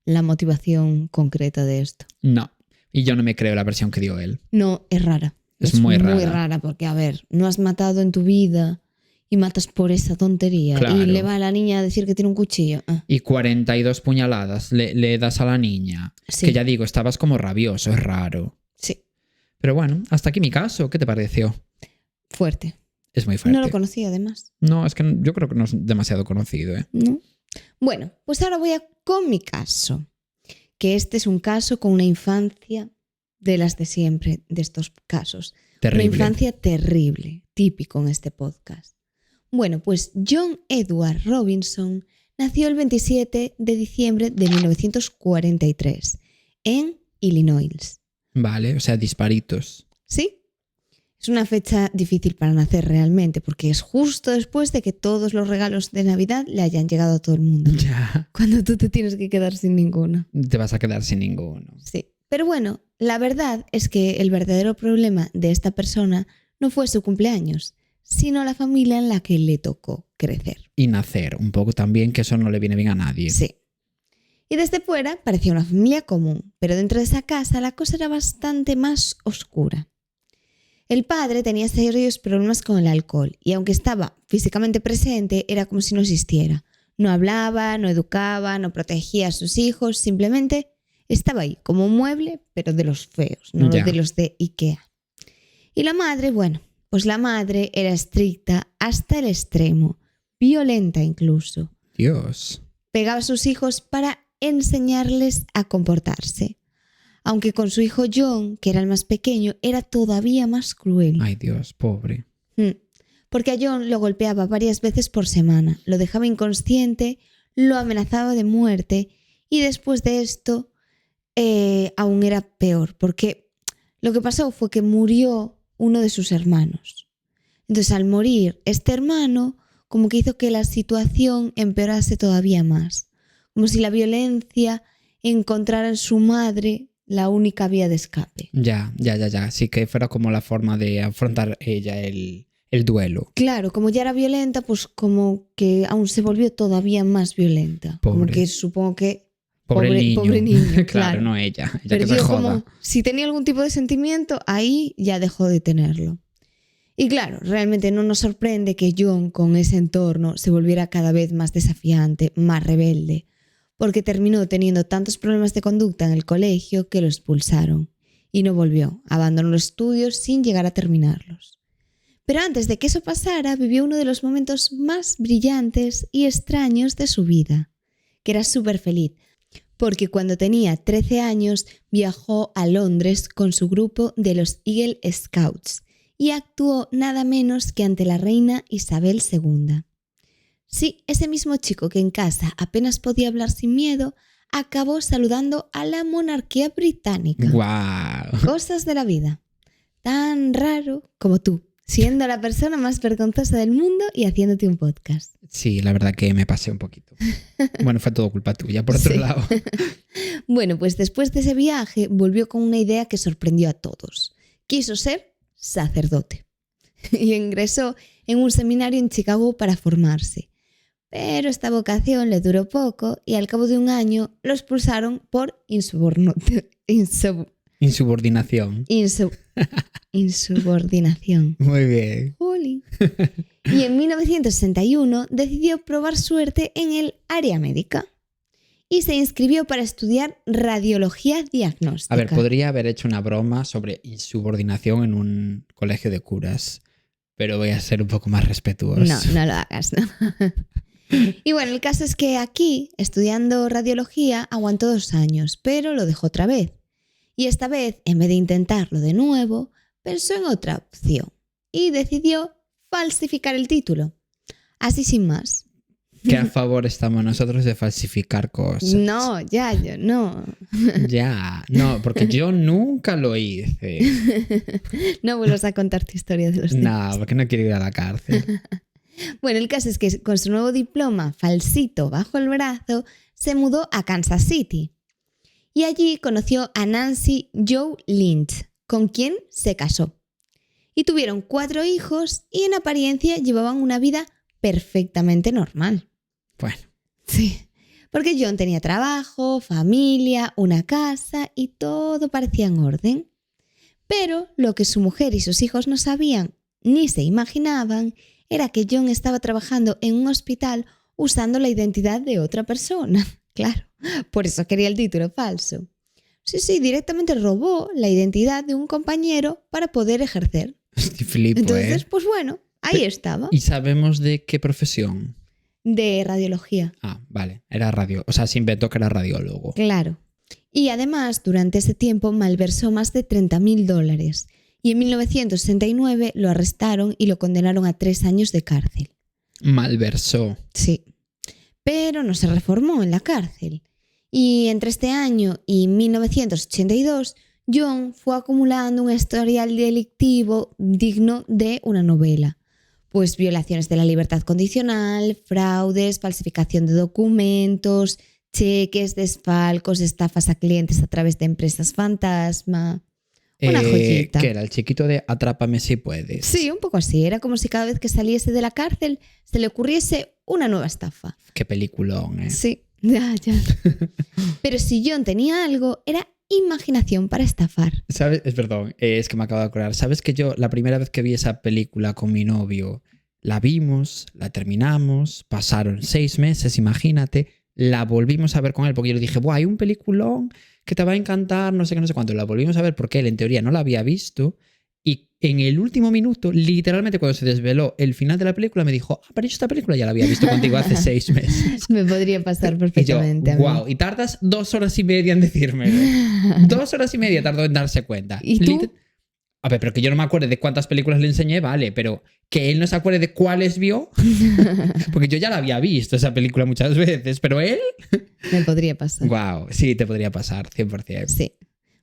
la motivación concreta de esto. No, y yo no me creo la versión que dio él. No, es rara. Es muy rara. Muy rara porque, a ver, no has matado en tu vida y matas por esa tontería. Claro. Y le va a la niña a decir que tiene un cuchillo. Y 42 puñaladas le das a la niña. Sí. Que ya digo, estabas como rabioso, es raro. Sí. Pero bueno, hasta aquí mi caso. ¿Qué te pareció? Fuerte. Es muy fuerte. No lo conocía, además. No, es que yo creo que no es demasiado conocido, ¿eh? No. Bueno, pues ahora voy con mi caso. Que este es un caso con una infancia de las de siempre, de estos casos. Terrible. Una infancia terrible, típico en este podcast. Bueno, pues John Edward Robinson nació el 27 de diciembre de 1943 en Illinois. Vale, o sea, disparitos. Sí. Es una fecha difícil para nacer realmente porque es justo después de que todos los regalos de Navidad le hayan llegado a todo el mundo. Ya. Cuando tú te tienes que quedar sin ninguno. Te vas a quedar sin ninguno. Sí. Pero bueno, la verdad es que el verdadero problema de esta persona no fue su cumpleaños, sino la familia en la que le tocó crecer. Y nacer un poco también, que eso no le viene bien a nadie. Sí. Y desde fuera parecía una familia común, pero dentro de esa casa la cosa era bastante más oscura. El padre tenía serios problemas con el alcohol y aunque estaba físicamente presente, era como si no existiera. No hablaba, no educaba, no protegía a sus hijos, simplemente estaba ahí como un mueble, pero de los feos, no Ya. de los de Ikea. Y la madre, bueno, pues la madre era estricta hasta el extremo, violenta incluso. Dios. Pegaba a sus hijos para enseñarles a comportarse. Aunque con su hijo John, que era el más pequeño, era todavía más cruel. Ay, Dios, pobre. Porque a John lo golpeaba varias veces por semana, lo dejaba inconsciente, lo amenazaba de muerte y después de esto aún era peor, porque lo que pasó fue que murió uno de sus hermanos. Entonces al morir este hermano, como que hizo que la situación empeorase todavía más, como si la violencia encontrara en su madre la única vía de escape. Ya. Sí que fuera como la forma de afrontar ella el duelo. Claro, como ya era violenta, pues como que aún se volvió todavía más violenta. Pobre. Como que supongo que... Pobre niño. Pobre niño, Claro, no ella. Ella Pero que se digo, joda. como si tenía algún tipo de sentimiento, ahí ya dejó de tenerlo. Y claro, realmente no nos sorprende que John con ese entorno se volviera cada vez más desafiante, más rebelde, porque terminó teniendo tantos problemas de conducta en el colegio que lo expulsaron y no volvió, abandonó los estudios sin llegar a terminarlos. Pero antes de que eso pasara, vivió uno de los momentos más brillantes y extraños de su vida, que era súper feliz, porque cuando tenía 13 años viajó a Londres con su grupo de los Eagle Scouts y actuó nada menos que ante la reina Isabel II. Sí, ese mismo chico que en casa apenas podía hablar sin miedo, acabó saludando a la monarquía británica. ¡Guau! Cosas de la vida. Tan raro como tú, siendo la persona más vergonzosa del mundo y haciéndote un podcast. Sí, la verdad que me pasé un poquito. Bueno, fue todo culpa tuya, por otro Sí. lado. Bueno, pues después de ese viaje volvió con una idea que sorprendió a todos. Quiso ser sacerdote y ingresó en un seminario en Chicago para formarse. Pero esta vocación le duró poco y al cabo de un año lo expulsaron por Insubordinación. insubordinación. Muy bien. Jolín. Y en 1961 decidió probar suerte en el área médica y se inscribió para estudiar radiología diagnóstica. A ver, podría haber hecho una broma sobre insubordinación en un colegio de curas, pero voy a ser un poco más respetuoso. No lo hagas, ¿no? Y bueno, el caso es que aquí, estudiando radiología, aguantó 2 años, pero lo dejó otra vez. Y esta vez, en vez de intentarlo de nuevo, pensó en otra opción y decidió falsificar el título. Así sin más. Que a favor estamos nosotros de falsificar cosas. No, Yayo, no. Ya, no, porque yo nunca lo hice. No vuelvas a contar tu historia de los No, niños. porque no quiero ir a la cárcel. Bueno, el caso es que con su nuevo diploma falsito bajo el brazo, se mudó a Kansas City. Y allí conoció a Nancy Jo Lynch, con quien se casó. Y tuvieron 4 hijos y en apariencia llevaban una vida perfectamente normal. Bueno, Sí, porque John tenía trabajo, familia, una casa y todo parecía en orden. Pero lo que su mujer y sus hijos no sabían ni se imaginaban era que John estaba trabajando en un hospital usando la identidad de otra persona. Claro, por eso quería el título falso. Sí, directamente robó la identidad de un compañero para poder ejercer. estoy flipo, Entonces, ¿eh? pues bueno, ahí estaba. ¿Y sabemos de qué profesión? De radiología. Ah, vale, era radio. O sea, se inventó que era radiólogo. Claro. Y además, durante ese tiempo malversó más de $30,000 y en 1969 lo arrestaron y lo condenaron a 3 años de cárcel. Malversó. Sí. Pero no se reformó en la cárcel. Y entre este año y 1982, John fue acumulando un historial delictivo digno de una novela. Pues violaciones de la libertad condicional, fraudes, falsificación de documentos, cheques, desfalcos, estafas a clientes a través de empresas fantasma. Una joyita. Que era el chiquito de Atrápame si puedes. Sí, un poco así. Era como si cada vez que saliese de la cárcel se le ocurriese una nueva estafa. Qué peliculón, ¿eh? Sí, ya. Pero si John tenía algo, era imaginación para estafar. ¿Sabes? Perdón, es que me acabo de acordar. ¿Sabes que yo la primera vez que vi esa película con mi novio, la vimos, la terminamos, pasaron 6 meses, imagínate, la volvimos a ver con él porque yo le dije, ¡buah, hay un peliculón que te va a encantar, no sé qué, no sé cuánto! La volvimos a ver porque él en teoría no la había visto y en el último minuto, literalmente cuando se desveló el final de la película, me dijo, pero yo esta película ya la había visto contigo hace 6 meses. Me podría pasar perfectamente. Y yo, wow, y tardas 2 horas y media en decírmelo. 2 horas y media tardó en darse cuenta. ¿Y tú? A ver, pero que yo no me acuerdo de cuántas películas le enseñé, vale, pero que él no se acuerde de cuáles vio, porque yo ya la había visto esa película muchas veces, pero él... Me podría pasar. Wow, sí, te podría pasar, 100%. Sí.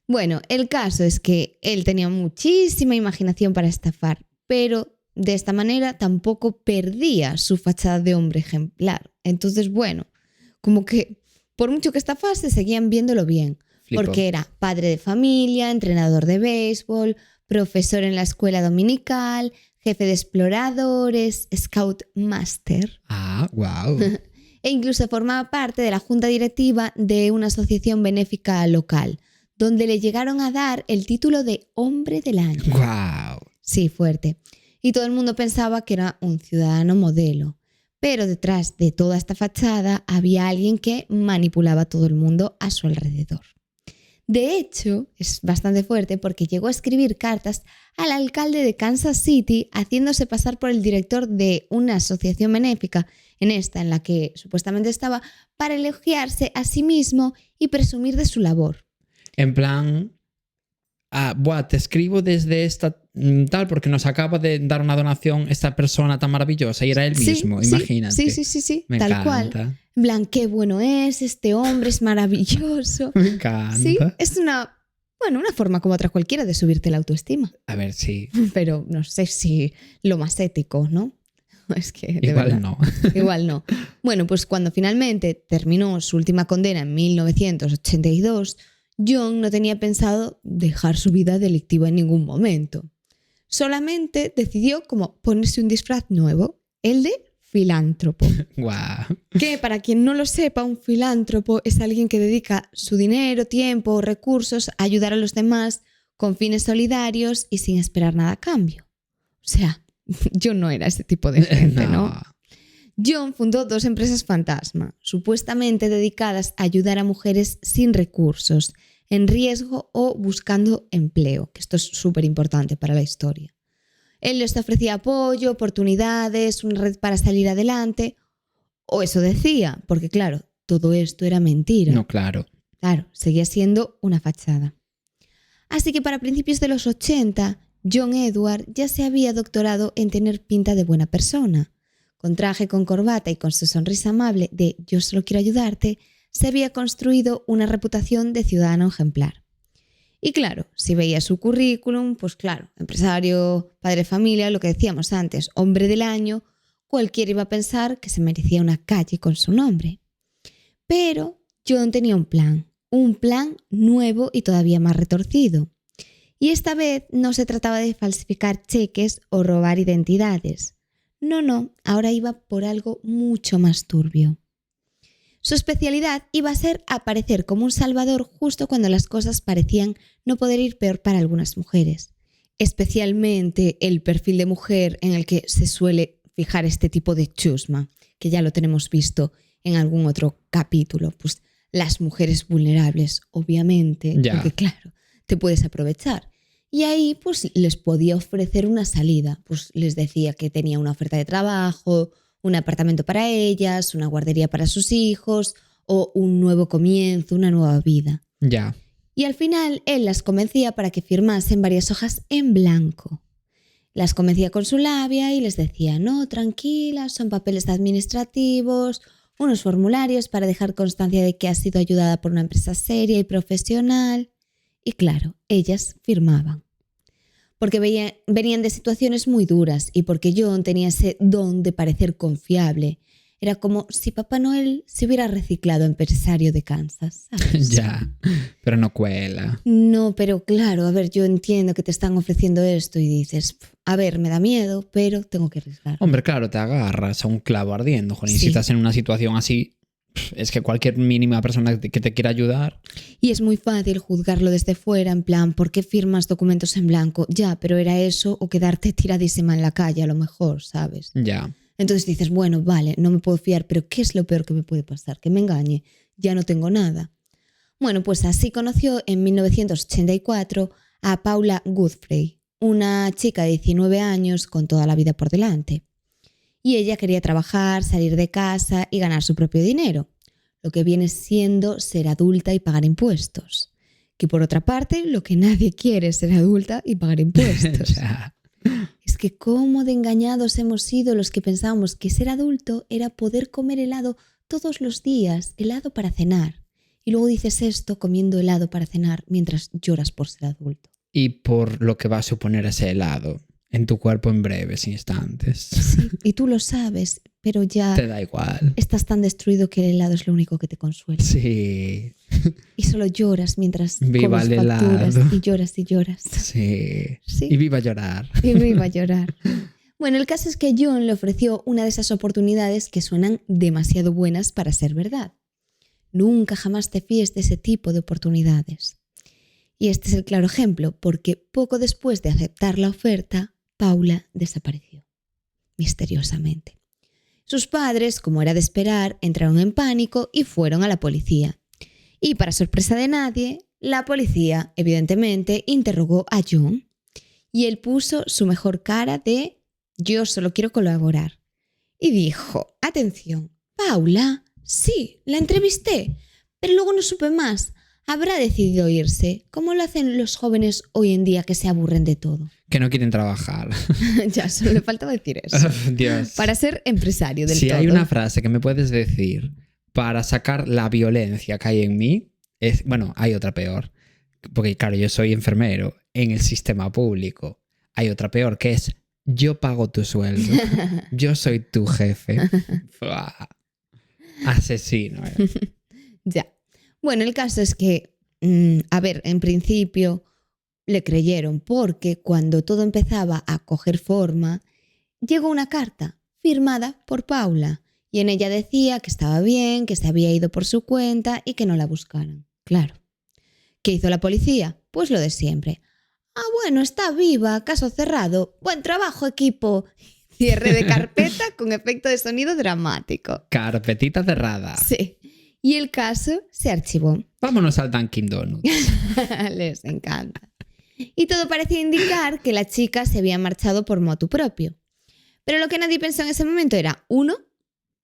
Bueno, el caso es que él tenía muchísima imaginación para estafar, pero de esta manera tampoco perdía su fachada de hombre ejemplar. Entonces, bueno, como que por mucho que estafase, seguían viéndolo bien. Flipo. Porque era padre de familia, entrenador de béisbol, profesor en la escuela dominical, jefe de exploradores, scout master. Ah, wow. E incluso formaba parte de la junta directiva de una asociación benéfica local, donde le llegaron a dar el título de Hombre del Año. Wow. Sí, fuerte. Y todo el mundo pensaba que era un ciudadano modelo. Pero detrás de toda esta fachada había alguien que manipulaba a todo el mundo a su alrededor. De hecho, es bastante fuerte porque llegó a escribir cartas al alcalde de Kansas City haciéndose pasar por el director de una asociación benéfica, en la que supuestamente estaba, para elogiarse a sí mismo y presumir de su labor. En plan, te escribo desde esta tal porque nos acaba de dar una donación esta persona tan maravillosa y era él mismo, sí, imagínate. Sí, Me tal encanta. cual. En plan, qué bueno es, este hombre es maravilloso. Me encanta. Sí, es una forma como otra cualquiera de subirte la autoestima. A ver, sí. Pero no sé si lo más ético, ¿no? Es que de Igual verdad, no. Igual no. Bueno, pues cuando finalmente terminó su última condena en 1982, John no tenía pensado dejar su vida delictiva en ningún momento. Solamente decidió como ponerse un disfraz nuevo, el de filántropo. Wow. Que para quien no lo sepa, un filántropo es alguien que dedica su dinero, tiempo o recursos a ayudar a los demás con fines solidarios y sin esperar nada a cambio. O sea, yo no era ese tipo de gente, ¿no? John fundó 2 empresas fantasma, supuestamente dedicadas a ayudar a mujeres sin recursos, en riesgo o buscando empleo, que esto es súper importante para la historia. Él les ofrecía apoyo, oportunidades, una red para salir adelante, o eso decía, porque claro, todo esto era mentira. No, claro. Claro, seguía siendo una fachada. Así que para principios de los 80, John Edward ya se había doctorado en tener pinta de buena persona. Con traje, con corbata y con su sonrisa amable de «yo solo quiero ayudarte», se había construido una reputación de ciudadano ejemplar. Y claro, si veía su currículum, pues claro, empresario, padre de familia, lo que decíamos antes, hombre del año, cualquiera iba a pensar que se merecía una calle con su nombre. Pero John tenía un plan nuevo y todavía más retorcido. Y esta vez no se trataba de falsificar cheques o robar identidades. No, ahora iba por algo mucho más turbio. Su especialidad iba a ser aparecer como un salvador justo cuando las cosas parecían no poder ir peor para algunas mujeres. Especialmente el perfil de mujer en el que se suele fijar este tipo de chusma, que ya lo tenemos visto en algún otro capítulo. Pues las mujeres vulnerables, obviamente, porque claro, te puedes aprovechar. Y ahí pues les podía ofrecer una salida. Pues les decía que tenía una oferta de trabajo, un apartamento para ellas, una guardería para sus hijos o un nuevo comienzo, una nueva vida. Ya. Y al final él las convencía para que firmasen varias hojas en blanco. Las convencía con su labia y les decía, no, tranquilas, son papeles administrativos, unos formularios para dejar constancia de que has sido ayudada por una empresa seria y profesional. Y claro, ellas firmaban. Porque venían de situaciones muy duras y porque John tenía ese don de parecer confiable. Era como si Papá Noel se hubiera reciclado empresario de Kansas, ¿sabes? Ya, pero no cuela. No, pero claro, a ver, yo entiendo que te están ofreciendo esto y dices, a ver, me da miedo, pero tengo que arriesgar. Hombre, claro, te agarras a un clavo ardiendo, joder, y si Sí. estás en una situación así, es que cualquier mínima persona que te quiera ayudar... Y es muy fácil juzgarlo desde fuera, en plan, ¿por qué firmas documentos en blanco? Ya, pero era eso o quedarte tiradísima en la calle, a lo mejor, ¿sabes? Ya. Entonces dices, bueno, vale, no me puedo fiar, pero ¿qué es lo peor que me puede pasar? Que me engañe, ya no tengo nada. Bueno, pues así conoció en 1984 a Paula Godfrey, una chica de 19 años con toda la vida por delante. Y ella quería trabajar, salir de casa y ganar su propio dinero, lo que viene siendo ser adulta y pagar impuestos. Que por otra parte, lo que nadie quiere es ser adulta y pagar impuestos. Ya. Es que cómo de engañados hemos sido los que pensábamos que ser adulto era poder comer helado todos los días, helado para cenar. Y luego dices esto comiendo helado para cenar mientras lloras por ser adulto. Y por lo que va a suponer ese helado en tu cuerpo en breves instantes. Sí, y tú lo sabes, pero ya Te da igual. estás tan destruido que el helado es lo único que te consuela. Sí, Y solo lloras mientras Viva comes el facturas helado. y lloras y lloras. sí. Sí. Y viva llorar. Y me iba a llorar. Bueno, el caso es que John le ofreció una de esas oportunidades que suenan demasiado buenas para ser verdad. Nunca jamás te fíes de ese tipo de oportunidades. Y este es el claro ejemplo, porque poco después de aceptar la oferta, Paula desapareció, misteriosamente. Sus padres, como era de esperar, entraron en pánico y fueron a la policía. Y para sorpresa de nadie, la policía, evidentemente, interrogó a John. Y él puso su mejor cara de «yo solo quiero colaborar». Y dijo, atención, Paula, sí, la entrevisté, pero luego no supe más. Habrá decidido irse, como lo hacen los jóvenes hoy en día que se aburren de todo. Que no quieren trabajar. Ya, solo le faltaba decir eso. Dios. Para ser empresario del Si todo. hay una frase que me puedes decir para sacar la violencia que hay en mí, es, bueno, hay otra peor. Porque claro, yo soy enfermero en el sistema público. Hay otra peor que es yo pago tu sueldo. Yo soy tu jefe. Fuah. Asesino. Ya. Bueno, el caso es que, a ver, en principio le creyeron porque cuando todo empezaba a coger forma, llegó una carta firmada por Paula y en ella decía que estaba bien, que se había ido por su cuenta y que no la buscaran. Claro. ¿Qué hizo la policía? Pues lo de siempre. Ah, bueno, está viva, caso cerrado. Buen trabajo, equipo. Cierre de carpeta con efecto de sonido dramático. Carpetita cerrada. Sí. Y el caso se archivó. Vámonos al Dunkin' Donuts. Les encanta. Y todo parecía indicar que la chica se había marchado por motu propio. Pero lo que nadie pensó en ese momento era, 1,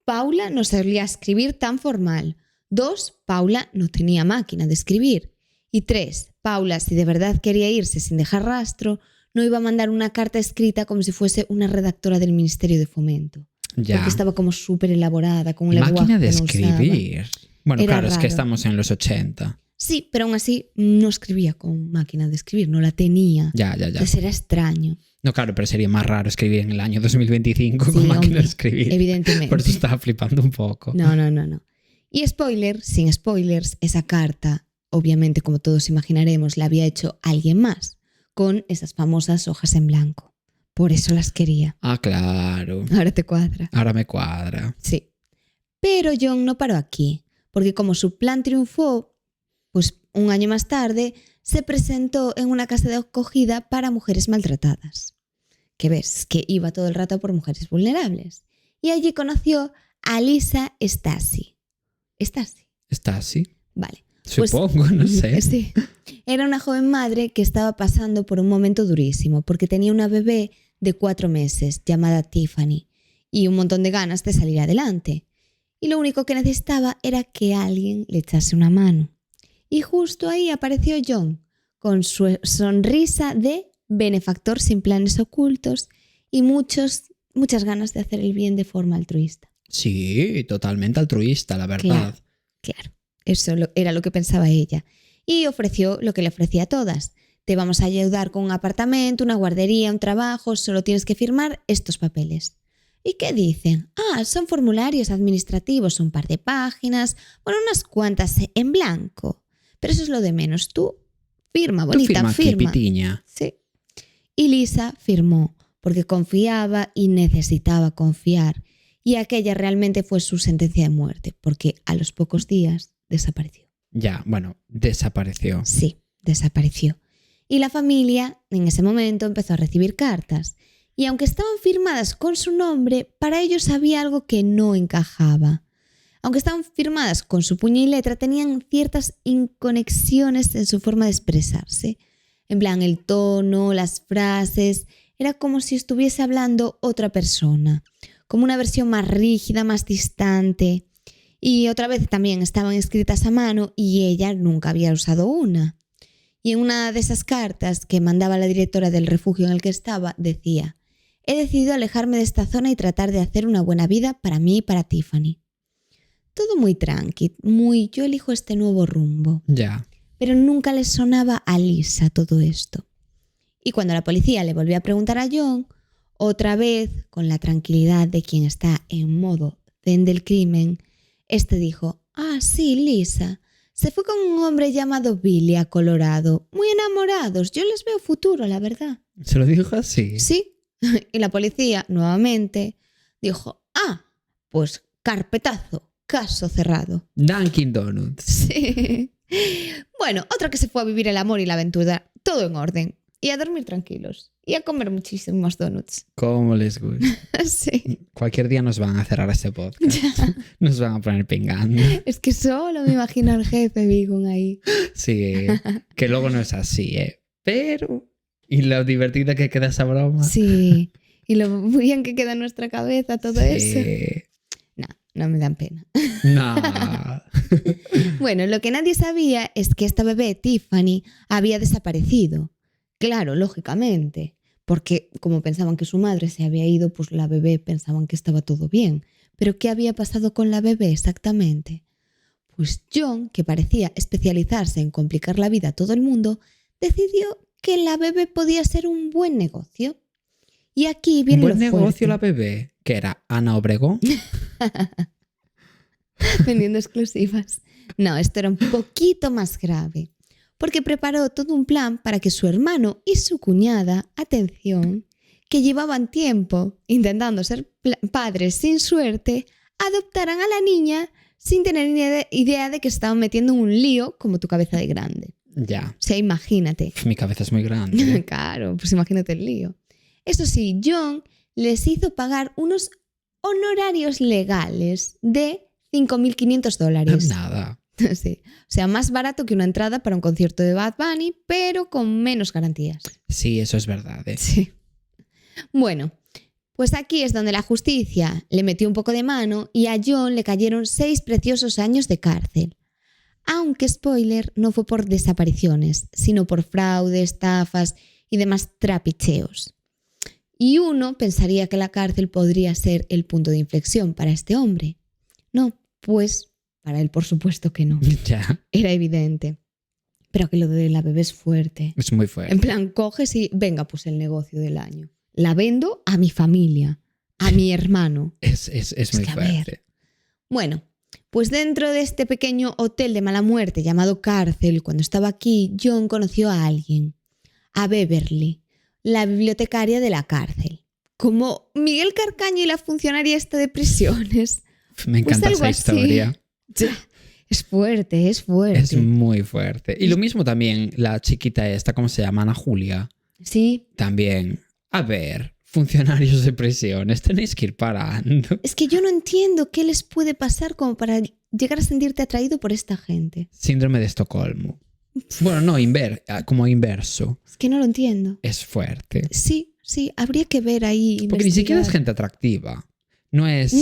Paula no sabía escribir tan formal. 2, Paula no tenía máquina de escribir. Y 3, Paula, si de verdad quería irse sin dejar rastro, no iba a mandar una carta escrita como si fuese una redactora del Ministerio de Fomento. Ya. Porque estaba como súper elaborada, con un lenguaje Máquina de que no usaba. escribir. Bueno, Era claro, es que raro. estamos en los 80. Sí, pero aún así no escribía con máquina de escribir, no la tenía. Ya. Entonces era extraño. No, claro, pero sería más raro escribir en el año 2025 Sí, con máquina hombre, de escribir. evidentemente. Por eso estaba flipando un poco. No. Y spoiler, sin spoilers, esa carta, obviamente, como todos imaginaremos, la había hecho alguien más, con esas famosas hojas en blanco. Por eso las quería. Ah, claro. Ahora te cuadra. Ahora me cuadra. Sí. Pero John no paró aquí, porque como su plan triunfó, pues un año más tarde se presentó en una casa de acogida para mujeres maltratadas. Que ves, que iba todo el rato por mujeres vulnerables. Y allí conoció a Lisa Stasi. ¿Stasi? ¿Está así? Vale. Pues, Supongo, no sé. Sí. Era una joven madre que estaba pasando por un momento durísimo porque tenía una bebé de 4 meses llamada Tiffany y un montón de ganas de salir adelante. Y lo único que necesitaba era que alguien le echase una mano. Y justo ahí apareció John, con su sonrisa de benefactor sin planes ocultos y muchas ganas de hacer el bien de forma altruista. Sí, totalmente altruista, la verdad. Claro, eso era lo que pensaba ella. Y ofreció lo que le ofrecía a todas. Te vamos a ayudar con un apartamento, una guardería, un trabajo, solo tienes que firmar estos papeles. ¿Y qué dicen? Son formularios administrativos, un par de páginas, bueno, unas cuantas en blanco. Pero eso es lo de menos. Tú firma, bonita, Tú firma. Aquí, pitiña. Sí. Y Lisa firmó porque confiaba y necesitaba confiar. Y aquella realmente fue su sentencia de muerte, porque a los pocos días desapareció. Ya, bueno, desapareció. Sí, desapareció. Y la familia en ese momento empezó a recibir cartas. Y aunque estaban firmadas con su nombre, para ellos había algo que no encajaba. Aunque estaban firmadas con su puño y letra, tenían ciertas inconexiones en su forma de expresarse. En plan, el tono, las frases, era como si estuviese hablando otra persona, como una versión más rígida, más distante. Y otra vez también estaban escritas a mano y ella nunca había usado una. Y en una de esas cartas que mandaba la directora del refugio en el que estaba, decía: he decidido alejarme de esta zona y tratar de hacer una buena vida para mí y para Tiffany. Todo muy tranqui, muy yo elijo este nuevo rumbo. Ya. Pero nunca le sonaba a Lisa todo esto. Y cuando la policía le volvió a preguntar a John, otra vez, con la tranquilidad de quien está en modo zen del crimen, este dijo: sí, Lisa, se fue con un hombre llamado Billy a Colorado, muy enamorados, yo les veo futuro, la verdad. ¿Se lo dijo así? Sí. Y la policía, nuevamente, dijo: pues carpetazo, caso cerrado. Dunkin' Donuts. Sí. Bueno, otra que se fue a vivir el amor y la aventura, todo en orden. Y a dormir tranquilos. Y a comer muchísimos donuts. ¿Cómo les gusta? Sí. Cualquier día nos van a cerrar este podcast. Ya. Nos van a poner pingando. Es que solo me imagino al jefe Vigon ahí. Sí, que luego no es así, ¿eh? Pero... ¿Y lo divertida que queda esa broma? Sí. Y lo bien que queda en nuestra cabeza todo eso. No me dan pena. No. Bueno, lo que nadie sabía es que esta bebé, Tiffany, había desaparecido. Claro, lógicamente. Porque como pensaban que su madre se había ido, pues la bebé pensaban que estaba todo bien. ¿Pero qué había pasado con la bebé exactamente? Pues John, que parecía especializarse en complicar la vida a todo el mundo, decidió que la bebé podía ser un buen negocio. Y aquí viene lo fuerte. ¿Un buen negocio la bebé? ¿Que era Ana Obregón? Vendiendo exclusivas. No, esto era un poquito más grave. Porque preparó todo un plan para que su hermano y su cuñada, atención, que llevaban tiempo intentando ser padres sin suerte, adoptaran a la niña sin tener idea de que estaban metiendo en un lío como tu cabeza de grande. Ya. O sea, imagínate. Mi cabeza es muy grande. Claro, pues imagínate el lío. Eso sí, John les hizo pagar unos honorarios legales de $5.500. Nada. Sí. O sea, más barato que una entrada para un concierto de Bad Bunny, pero con menos garantías. Sí, eso es verdad. Sí. Bueno, pues aquí es donde la justicia le metió un poco de mano y a John le cayeron 6 preciosos años de cárcel. Aunque, spoiler, no fue por desapariciones, sino por fraude, estafas y demás trapicheos. Y uno pensaría que la cárcel podría ser el punto de inflexión para este hombre. No, pues para él por supuesto que no. Ya. Era evidente. Pero que lo de la bebé es fuerte. Es muy fuerte. En plan, coges y venga, pues el negocio del año. La vendo a mi familia, a mi hermano. Es muy fuerte. Bueno, pues dentro de este pequeño hotel de mala muerte llamado cárcel, cuando estaba aquí, John conoció a alguien, a Beverly, la bibliotecaria de la cárcel. Como Miguel Carcaño y la funcionaria esta de prisiones. Me encanta pues esa historia. Es fuerte, es fuerte. Es muy fuerte. Y lo mismo también la chiquita esta, ¿cómo se llama? Ana Julia. Sí. También. A ver, funcionarios de prisiones, tenéis que ir parando. Es que yo no entiendo qué les puede pasar como para llegar a sentirte atraído por esta gente. Síndrome de Estocolmo. Bueno, no, como inverso. Es que no lo entiendo. Es fuerte. Sí, habría que ver ahí. Porque ni siquiera es gente atractiva. No es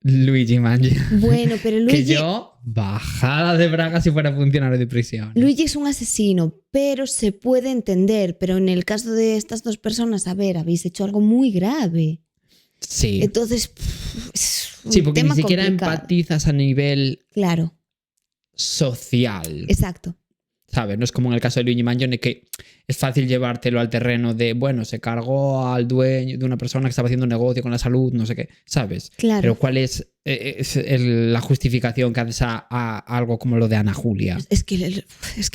Luigi Mangia. Bueno, pero Luigi... Que yo bajada de braga si fuera funcionario de prisión. Luigi es un asesino, pero se puede entender. Pero en el caso de estas dos personas, a ver, habéis hecho algo muy grave. Sí. Entonces, sí, porque ni siquiera empatizas a nivel... Claro. social. Exacto. ¿sabes? No es como en el caso de Luigi Mangione, que es fácil llevártelo al terreno de, bueno, se cargó al dueño de una persona que estaba haciendo un negocio con la salud, no sé qué, ¿sabes? Claro. Pero ¿cuál es, la justificación que haces a algo como lo de Ana Julia? Es que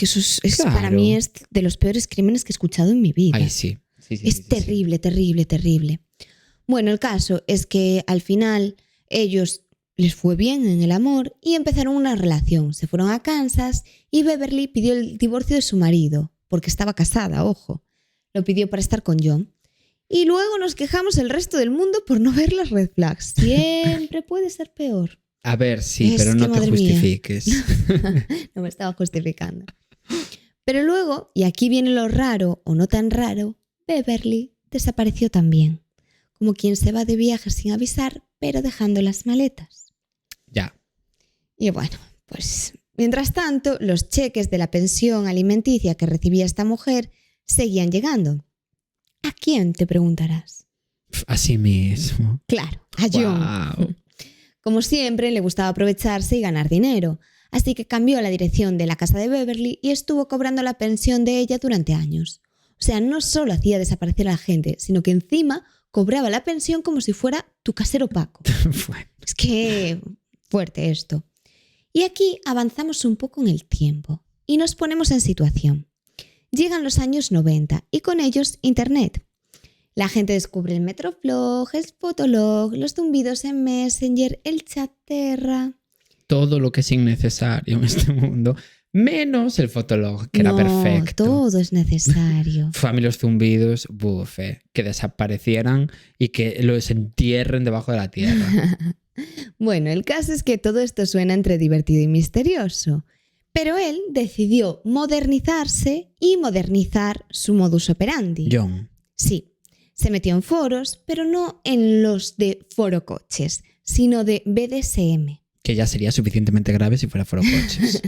eso es Claro. para mí es de los peores crímenes que he escuchado en mi vida. Ay, sí. Es terrible, terrible, terrible. Bueno, el caso es que al final ellos les fue bien en el amor y empezaron una relación. Se fueron a Kansas y Beverly pidió el divorcio de su marido, porque estaba casada, ojo. Lo pidió para estar con John. Y luego nos quejamos el resto del mundo por no ver las red flags. Siempre puede ser peor. A ver, sí, Es pero que, no te madre mía. justifiques. No me estaba justificando. Pero luego, y aquí viene lo raro o no tan raro, Beverly desapareció también. Como quien se va de viaje sin avisar, pero dejando las maletas. Ya. Y bueno, pues mientras tanto, los cheques de la pensión alimenticia que recibía esta mujer seguían llegando. ¿A quién, te preguntarás? Así mismo. Claro, a John. Wow. Como siempre, le gustaba aprovecharse y ganar dinero, así que cambió la dirección de la casa de Beverly y estuvo cobrando la pensión de ella durante años. O sea, no solo hacía desaparecer a la gente, sino que encima cobraba la pensión como si fuera tu casero Paco. Es que fuerte esto. Y aquí avanzamos un poco en el tiempo y nos ponemos en situación. Llegan los años 90 y con ellos Internet. La gente descubre el Metroflog, el Fotolog, los zumbidos en Messenger, el Chatterra. Todo lo que es innecesario en este mundo, menos el Fotolog, que era perfecto. Todo es necesario. A mí los zumbidos, bufe, que desaparecieran y que los entierren debajo de la tierra. Bueno, el caso es que todo esto suena entre divertido y misterioso. Pero él decidió modernizarse y modernizar su modus operandi. John. Sí. Se metió en foros, pero no en los de forocoches, sino de BDSM. Que ya sería suficientemente grave si fuera forocoches.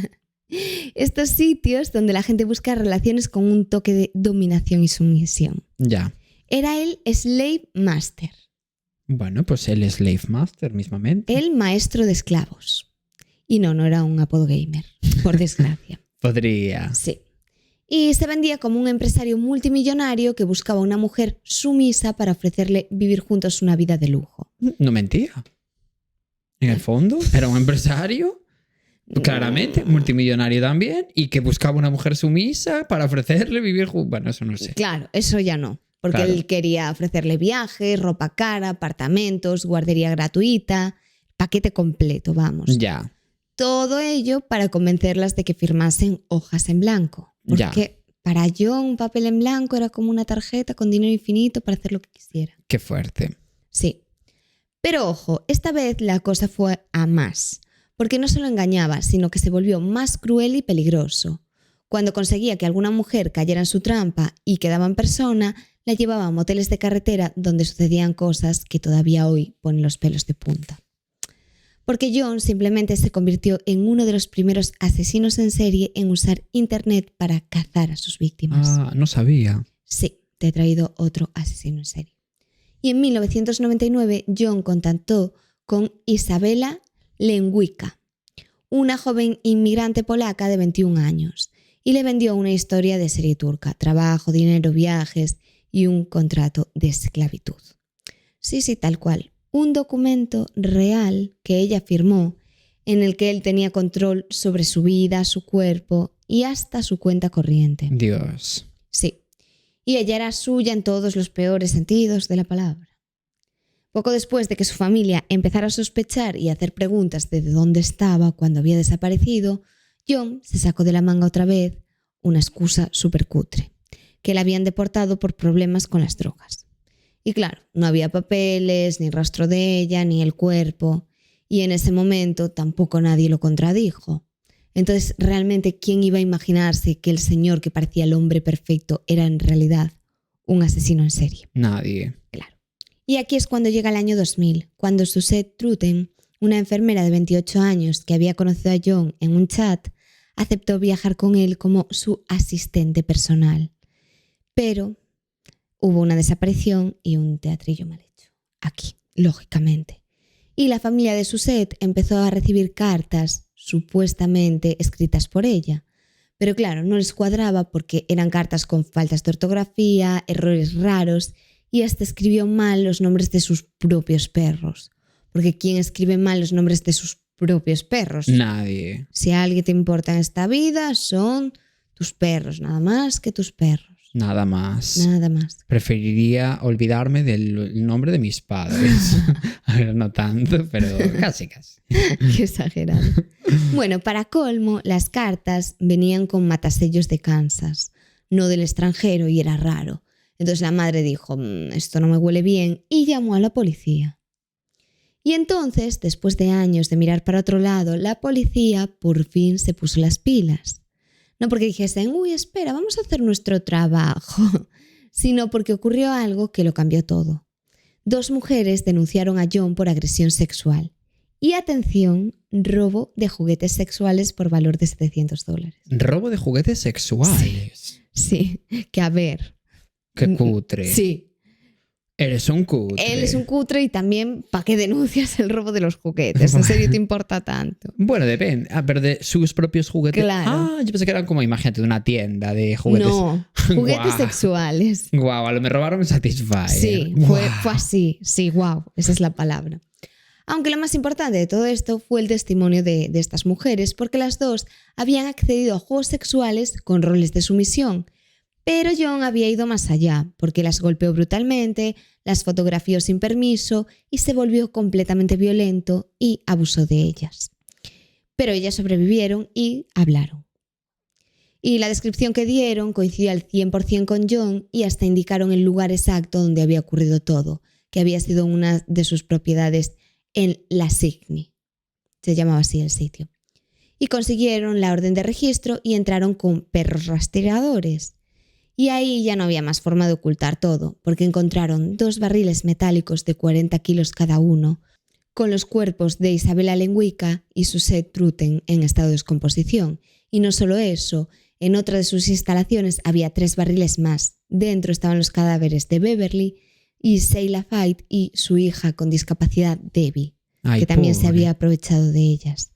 Estos sitios donde la gente busca relaciones con un toque de dominación y sumisión. Ya. Era el Slave Master. Bueno, pues el Slave Master mismamente. El maestro de esclavos. Y no era un apodo gamer, por desgracia. Podría. Sí. Y se vendía como un empresario multimillonario que buscaba una mujer sumisa para ofrecerle vivir juntos una vida de lujo. No mentía. En el fondo, era un empresario, claramente, multimillonario también, y que buscaba una mujer sumisa para ofrecerle vivir juntos. Bueno, eso no sé. Claro, eso ya no. Porque Claro. él quería ofrecerle viajes, ropa cara, apartamentos, guardería gratuita, paquete completo, vamos. Ya. Todo ello para convencerlas de que firmasen hojas en blanco. Ya. Porque para John un papel en blanco era como una tarjeta con dinero infinito para hacer lo que quisiera. Qué fuerte. Sí. Pero ojo, esta vez la cosa fue a más. Porque no solo engañaba, sino que se volvió más cruel y peligroso. Cuando conseguía que alguna mujer cayera en su trampa y quedaba en persona, la llevaba a moteles de carretera donde sucedían cosas que todavía hoy ponen los pelos de punta. Porque John simplemente se convirtió en uno de los primeros asesinos en serie en usar Internet para cazar a sus víctimas. Ah, no sabía. Sí, te he traído otro asesino en serie. Y en 1999 John contactó con Isabela Lenguica, una joven inmigrante polaca de 21 años, y le vendió una historia de serie turca, trabajo, dinero, viajes y un contrato de esclavitud. Sí, tal cual. Un documento real que ella firmó en el que él tenía control sobre su vida, su cuerpo y hasta su cuenta corriente. Dios. Sí. Y ella era suya en todos los peores sentidos de la palabra. Poco después de que su familia empezara a sospechar y a hacer preguntas de dónde estaba cuando había desaparecido, John se sacó de la manga otra vez una excusa súper cutre, que la habían deportado por problemas con las drogas. Y claro, no había papeles, ni rastro de ella, ni el cuerpo, y en ese momento tampoco nadie lo contradijo. Entonces, realmente, ¿quién iba a imaginarse que el señor que parecía el hombre perfecto era en realidad un asesino en serie? Nadie. Claro. Y aquí es cuando llega el año 2000, cuando Suzette Truten, una enfermera de 28 años que había conocido a John en un chat, aceptó viajar con él como su asistente personal. Pero hubo una desaparición y un teatrillo mal hecho. Aquí, lógicamente. Y la familia de Suzette empezó a recibir cartas supuestamente escritas por ella, Pero claro, no les cuadraba porque eran cartas con faltas de ortografía, errores raros y hasta escribió mal los nombres de sus propios perros. Porque ¿quién escribe mal los nombres de sus propios perros? Nadie. Si a alguien te importa en esta vida, son tus perros, nada más que tus perros. Nada más. Nada más. Preferiría olvidarme del nombre de mis padres. A ver, no tanto, pero casi. Qué exagerado. Bueno, para colmo, las cartas venían con matasellos de Kansas, no del extranjero, y era raro. Entonces la madre dijo, esto no me huele bien, y llamó a la policía. Y entonces, después de años de mirar para otro lado, la policía por fin se puso las pilas. No porque dijesen, uy, espera, vamos a hacer nuestro trabajo, sino porque ocurrió algo que lo cambió todo. 2 mujeres denunciaron a John por agresión sexual. Y atención, robo de juguetes sexuales por valor de $700. Robo de juguetes sexuales. Sí, que a ver. Qué cutre. Sí. Eres un cutre. Él es un cutre y también, ¿para qué denuncias el robo de los juguetes? ¿En serio te importa tanto? Bueno, depende. Pero de sus propios juguetes. Claro. Yo pensé que eran como, imagínate, de una tienda de juguetes. No, juguetes sexuales. Guau, me robaron un Satisfyer. Sí, fue así. Sí, guau, esa es la palabra. Aunque lo más importante de todo esto fue el testimonio de estas mujeres, porque las 2 habían accedido a juegos sexuales con roles de sumisión. Pero John había ido más allá, porque las golpeó brutalmente, las fotografió sin permiso y se volvió completamente violento y abusó de ellas. Pero ellas sobrevivieron y hablaron. Y la descripción que dieron coincidió al 100% con John y hasta indicaron el lugar exacto donde había ocurrido todo, que había sido una de sus propiedades en La Signy. Se llamaba así el sitio. Y consiguieron la orden de registro y entraron con perros rastreadores. Y ahí ya no había más forma de ocultar todo, porque encontraron 2 barriles metálicos de 40 kilos cada uno, con los cuerpos de Isabella Lenguica y Suzette Truten en estado de descomposición. Y no solo eso, en otra de sus instalaciones había 3 barriles más. Dentro estaban los cadáveres de Beverly y Sheila Fite y su hija con discapacidad Debbie, que también se había aprovechado de ellas.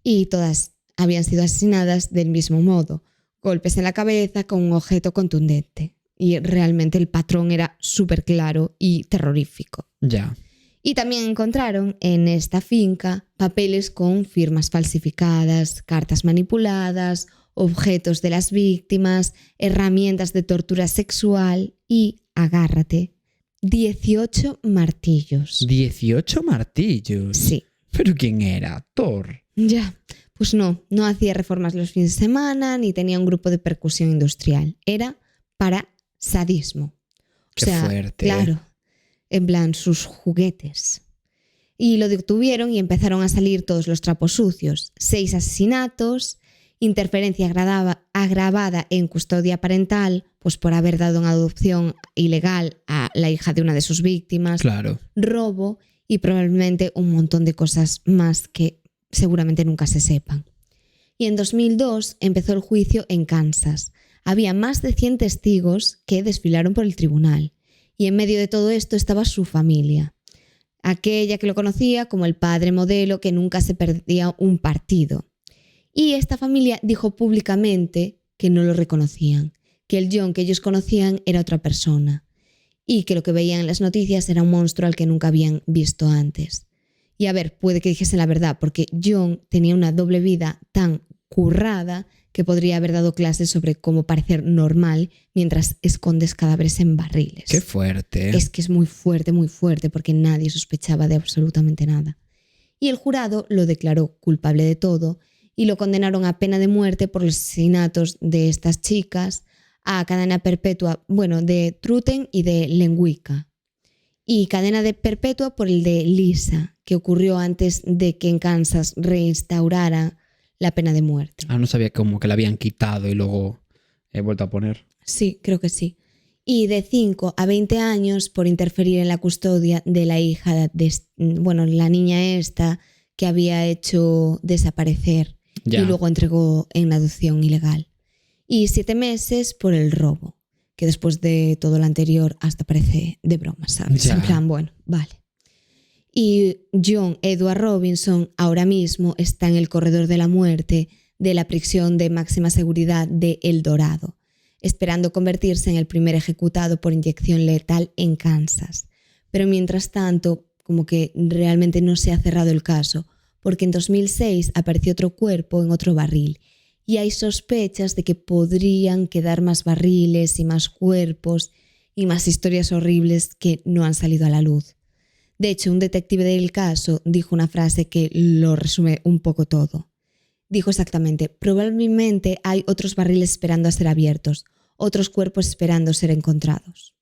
Y todas habían sido asesinadas del mismo modo. Golpes en la cabeza con un objeto contundente. Y realmente el patrón era súper claro y terrorífico. Ya. Y también encontraron en esta finca papeles con firmas falsificadas, cartas manipuladas, objetos de las víctimas, herramientas de tortura sexual y, agárrate, 18 martillos. ¿18 martillos? Sí. ¿Pero quién era? ¿Thor? Ya. Pues no hacía reformas los fines de semana ni tenía un grupo de percusión industrial. Era para sadismo. Qué fuerte. Claro, en plan sus juguetes. Y lo detuvieron y empezaron a salir todos los trapos sucios. 6 asesinatos, interferencia agravada en custodia parental, pues por haber dado en adopción ilegal a la hija de una de sus víctimas. Claro. Robo y probablemente un montón de cosas más que seguramente nunca se sepan. Y en 2002 empezó el juicio en Kansas. Había más de 100 testigos que desfilaron por el tribunal. Y en medio de todo esto estaba su familia. Aquella que lo conocía como el padre modelo que nunca se perdía un partido. Y esta familia dijo públicamente que no lo reconocían, que el John que ellos conocían era otra persona y que lo que veían en las noticias era un monstruo al que nunca habían visto antes. Y a ver, puede que dijesen la verdad, porque John tenía una doble vida tan currada que podría haber dado clases sobre cómo parecer normal mientras escondes cadáveres en barriles. ¡Qué fuerte! Es que es muy fuerte, porque nadie sospechaba de absolutamente nada. Y el jurado lo declaró culpable de todo y lo condenaron a pena de muerte por los asesinatos de estas chicas, a cadena perpetua, de Truten y de Lenguica. Y cadena de perpetua por el de Lisa, que ocurrió antes de que en Kansas reinstaurara la pena de muerte. No sabía como que la habían quitado y luego he vuelto a poner. Sí, creo que sí. Y de 5 a 20 años por interferir en la custodia de la hija de, la niña esta que había hecho desaparecer y luego entregó en adopción ilegal. Y 7 meses por el robo, que después de todo lo anterior hasta parece de broma, ¿sabes? Ya. En plan, vale. Y John Edward Robinson ahora mismo está en el corredor de la muerte de la prisión de máxima seguridad de El Dorado, esperando convertirse en el primer ejecutado por inyección letal en Kansas. Pero mientras tanto, como que realmente no se ha cerrado el caso, porque en 2006 apareció otro cuerpo en otro barril y hay sospechas de que podrían quedar más barriles y más cuerpos y más historias horribles que no han salido a la luz. De hecho, un detective del caso dijo una frase que lo resume un poco todo. Dijo exactamente: probablemente hay otros barriles esperando a ser abiertos, otros cuerpos esperando ser encontrados.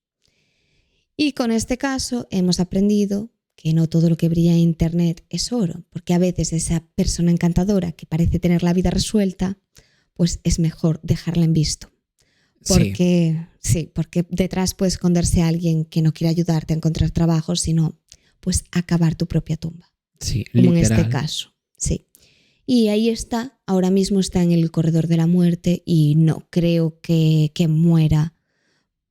Y con este caso hemos aprendido que no todo lo que brilla en Internet es oro, porque a veces esa persona encantadora que parece tener la vida resuelta, pues es mejor dejarla en visto. Porque porque detrás puede esconderse alguien que no quiere ayudarte a encontrar trabajo, sino pues acabar tu propia tumba. Sí, como literal. en este caso. Sí. Y ahí está, ahora mismo está en el corredor de la muerte y no creo que muera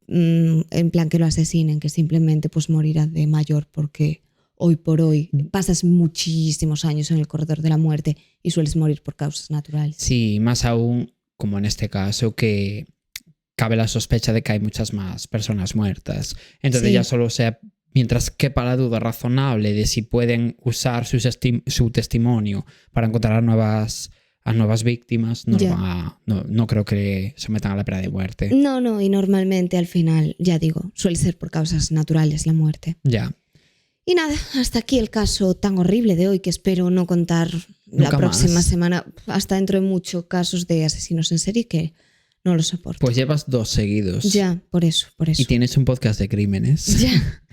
en plan que lo asesinen, que simplemente pues morirá de mayor, porque hoy por hoy pasas muchísimos años en el corredor de la muerte y sueles morir por causas naturales. Sí, más aún como en este caso que cabe la sospecha de que hay muchas más personas muertas. Entonces Sí. ya solo sea, mientras quepa la duda razonable de si pueden usar su testimonio para encontrar a nuevas víctimas, no creo que se metan a la pena de muerte. No, y normalmente al final, ya digo, suele ser por causas naturales la muerte. Ya. Y nada, hasta aquí el caso tan horrible de hoy, que espero no contar la próxima más. semana, hasta dentro de muchos casos de asesinos en serie que no lo soporto. Pues llevas 2 seguidos. Ya, por eso. Y tienes un podcast de crímenes. Ya.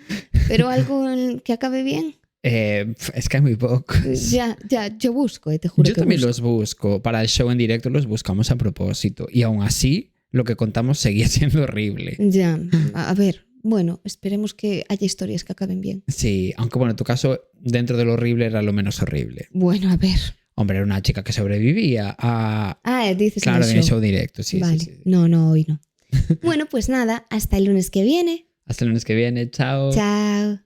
Pero algo que acabe bien. Es que hay muy poco. Ya, yo busco, te juro. Yo que también busco. los busco. Para el show en directo los buscamos a propósito. Y aún así, lo que contamos seguía siendo horrible. Ya, a ver, bueno, esperemos que haya historias que acaben bien. Sí, aunque bueno, en tu caso, dentro de lo horrible era lo menos horrible. Bueno, a ver. Hombre, era una chica que sobrevivía a... Dices Claro, en en el show directo, sí, vale. sí. No, hoy no. Bueno, pues nada, hasta el lunes que viene. Hasta el lunes que viene, chao. Chao.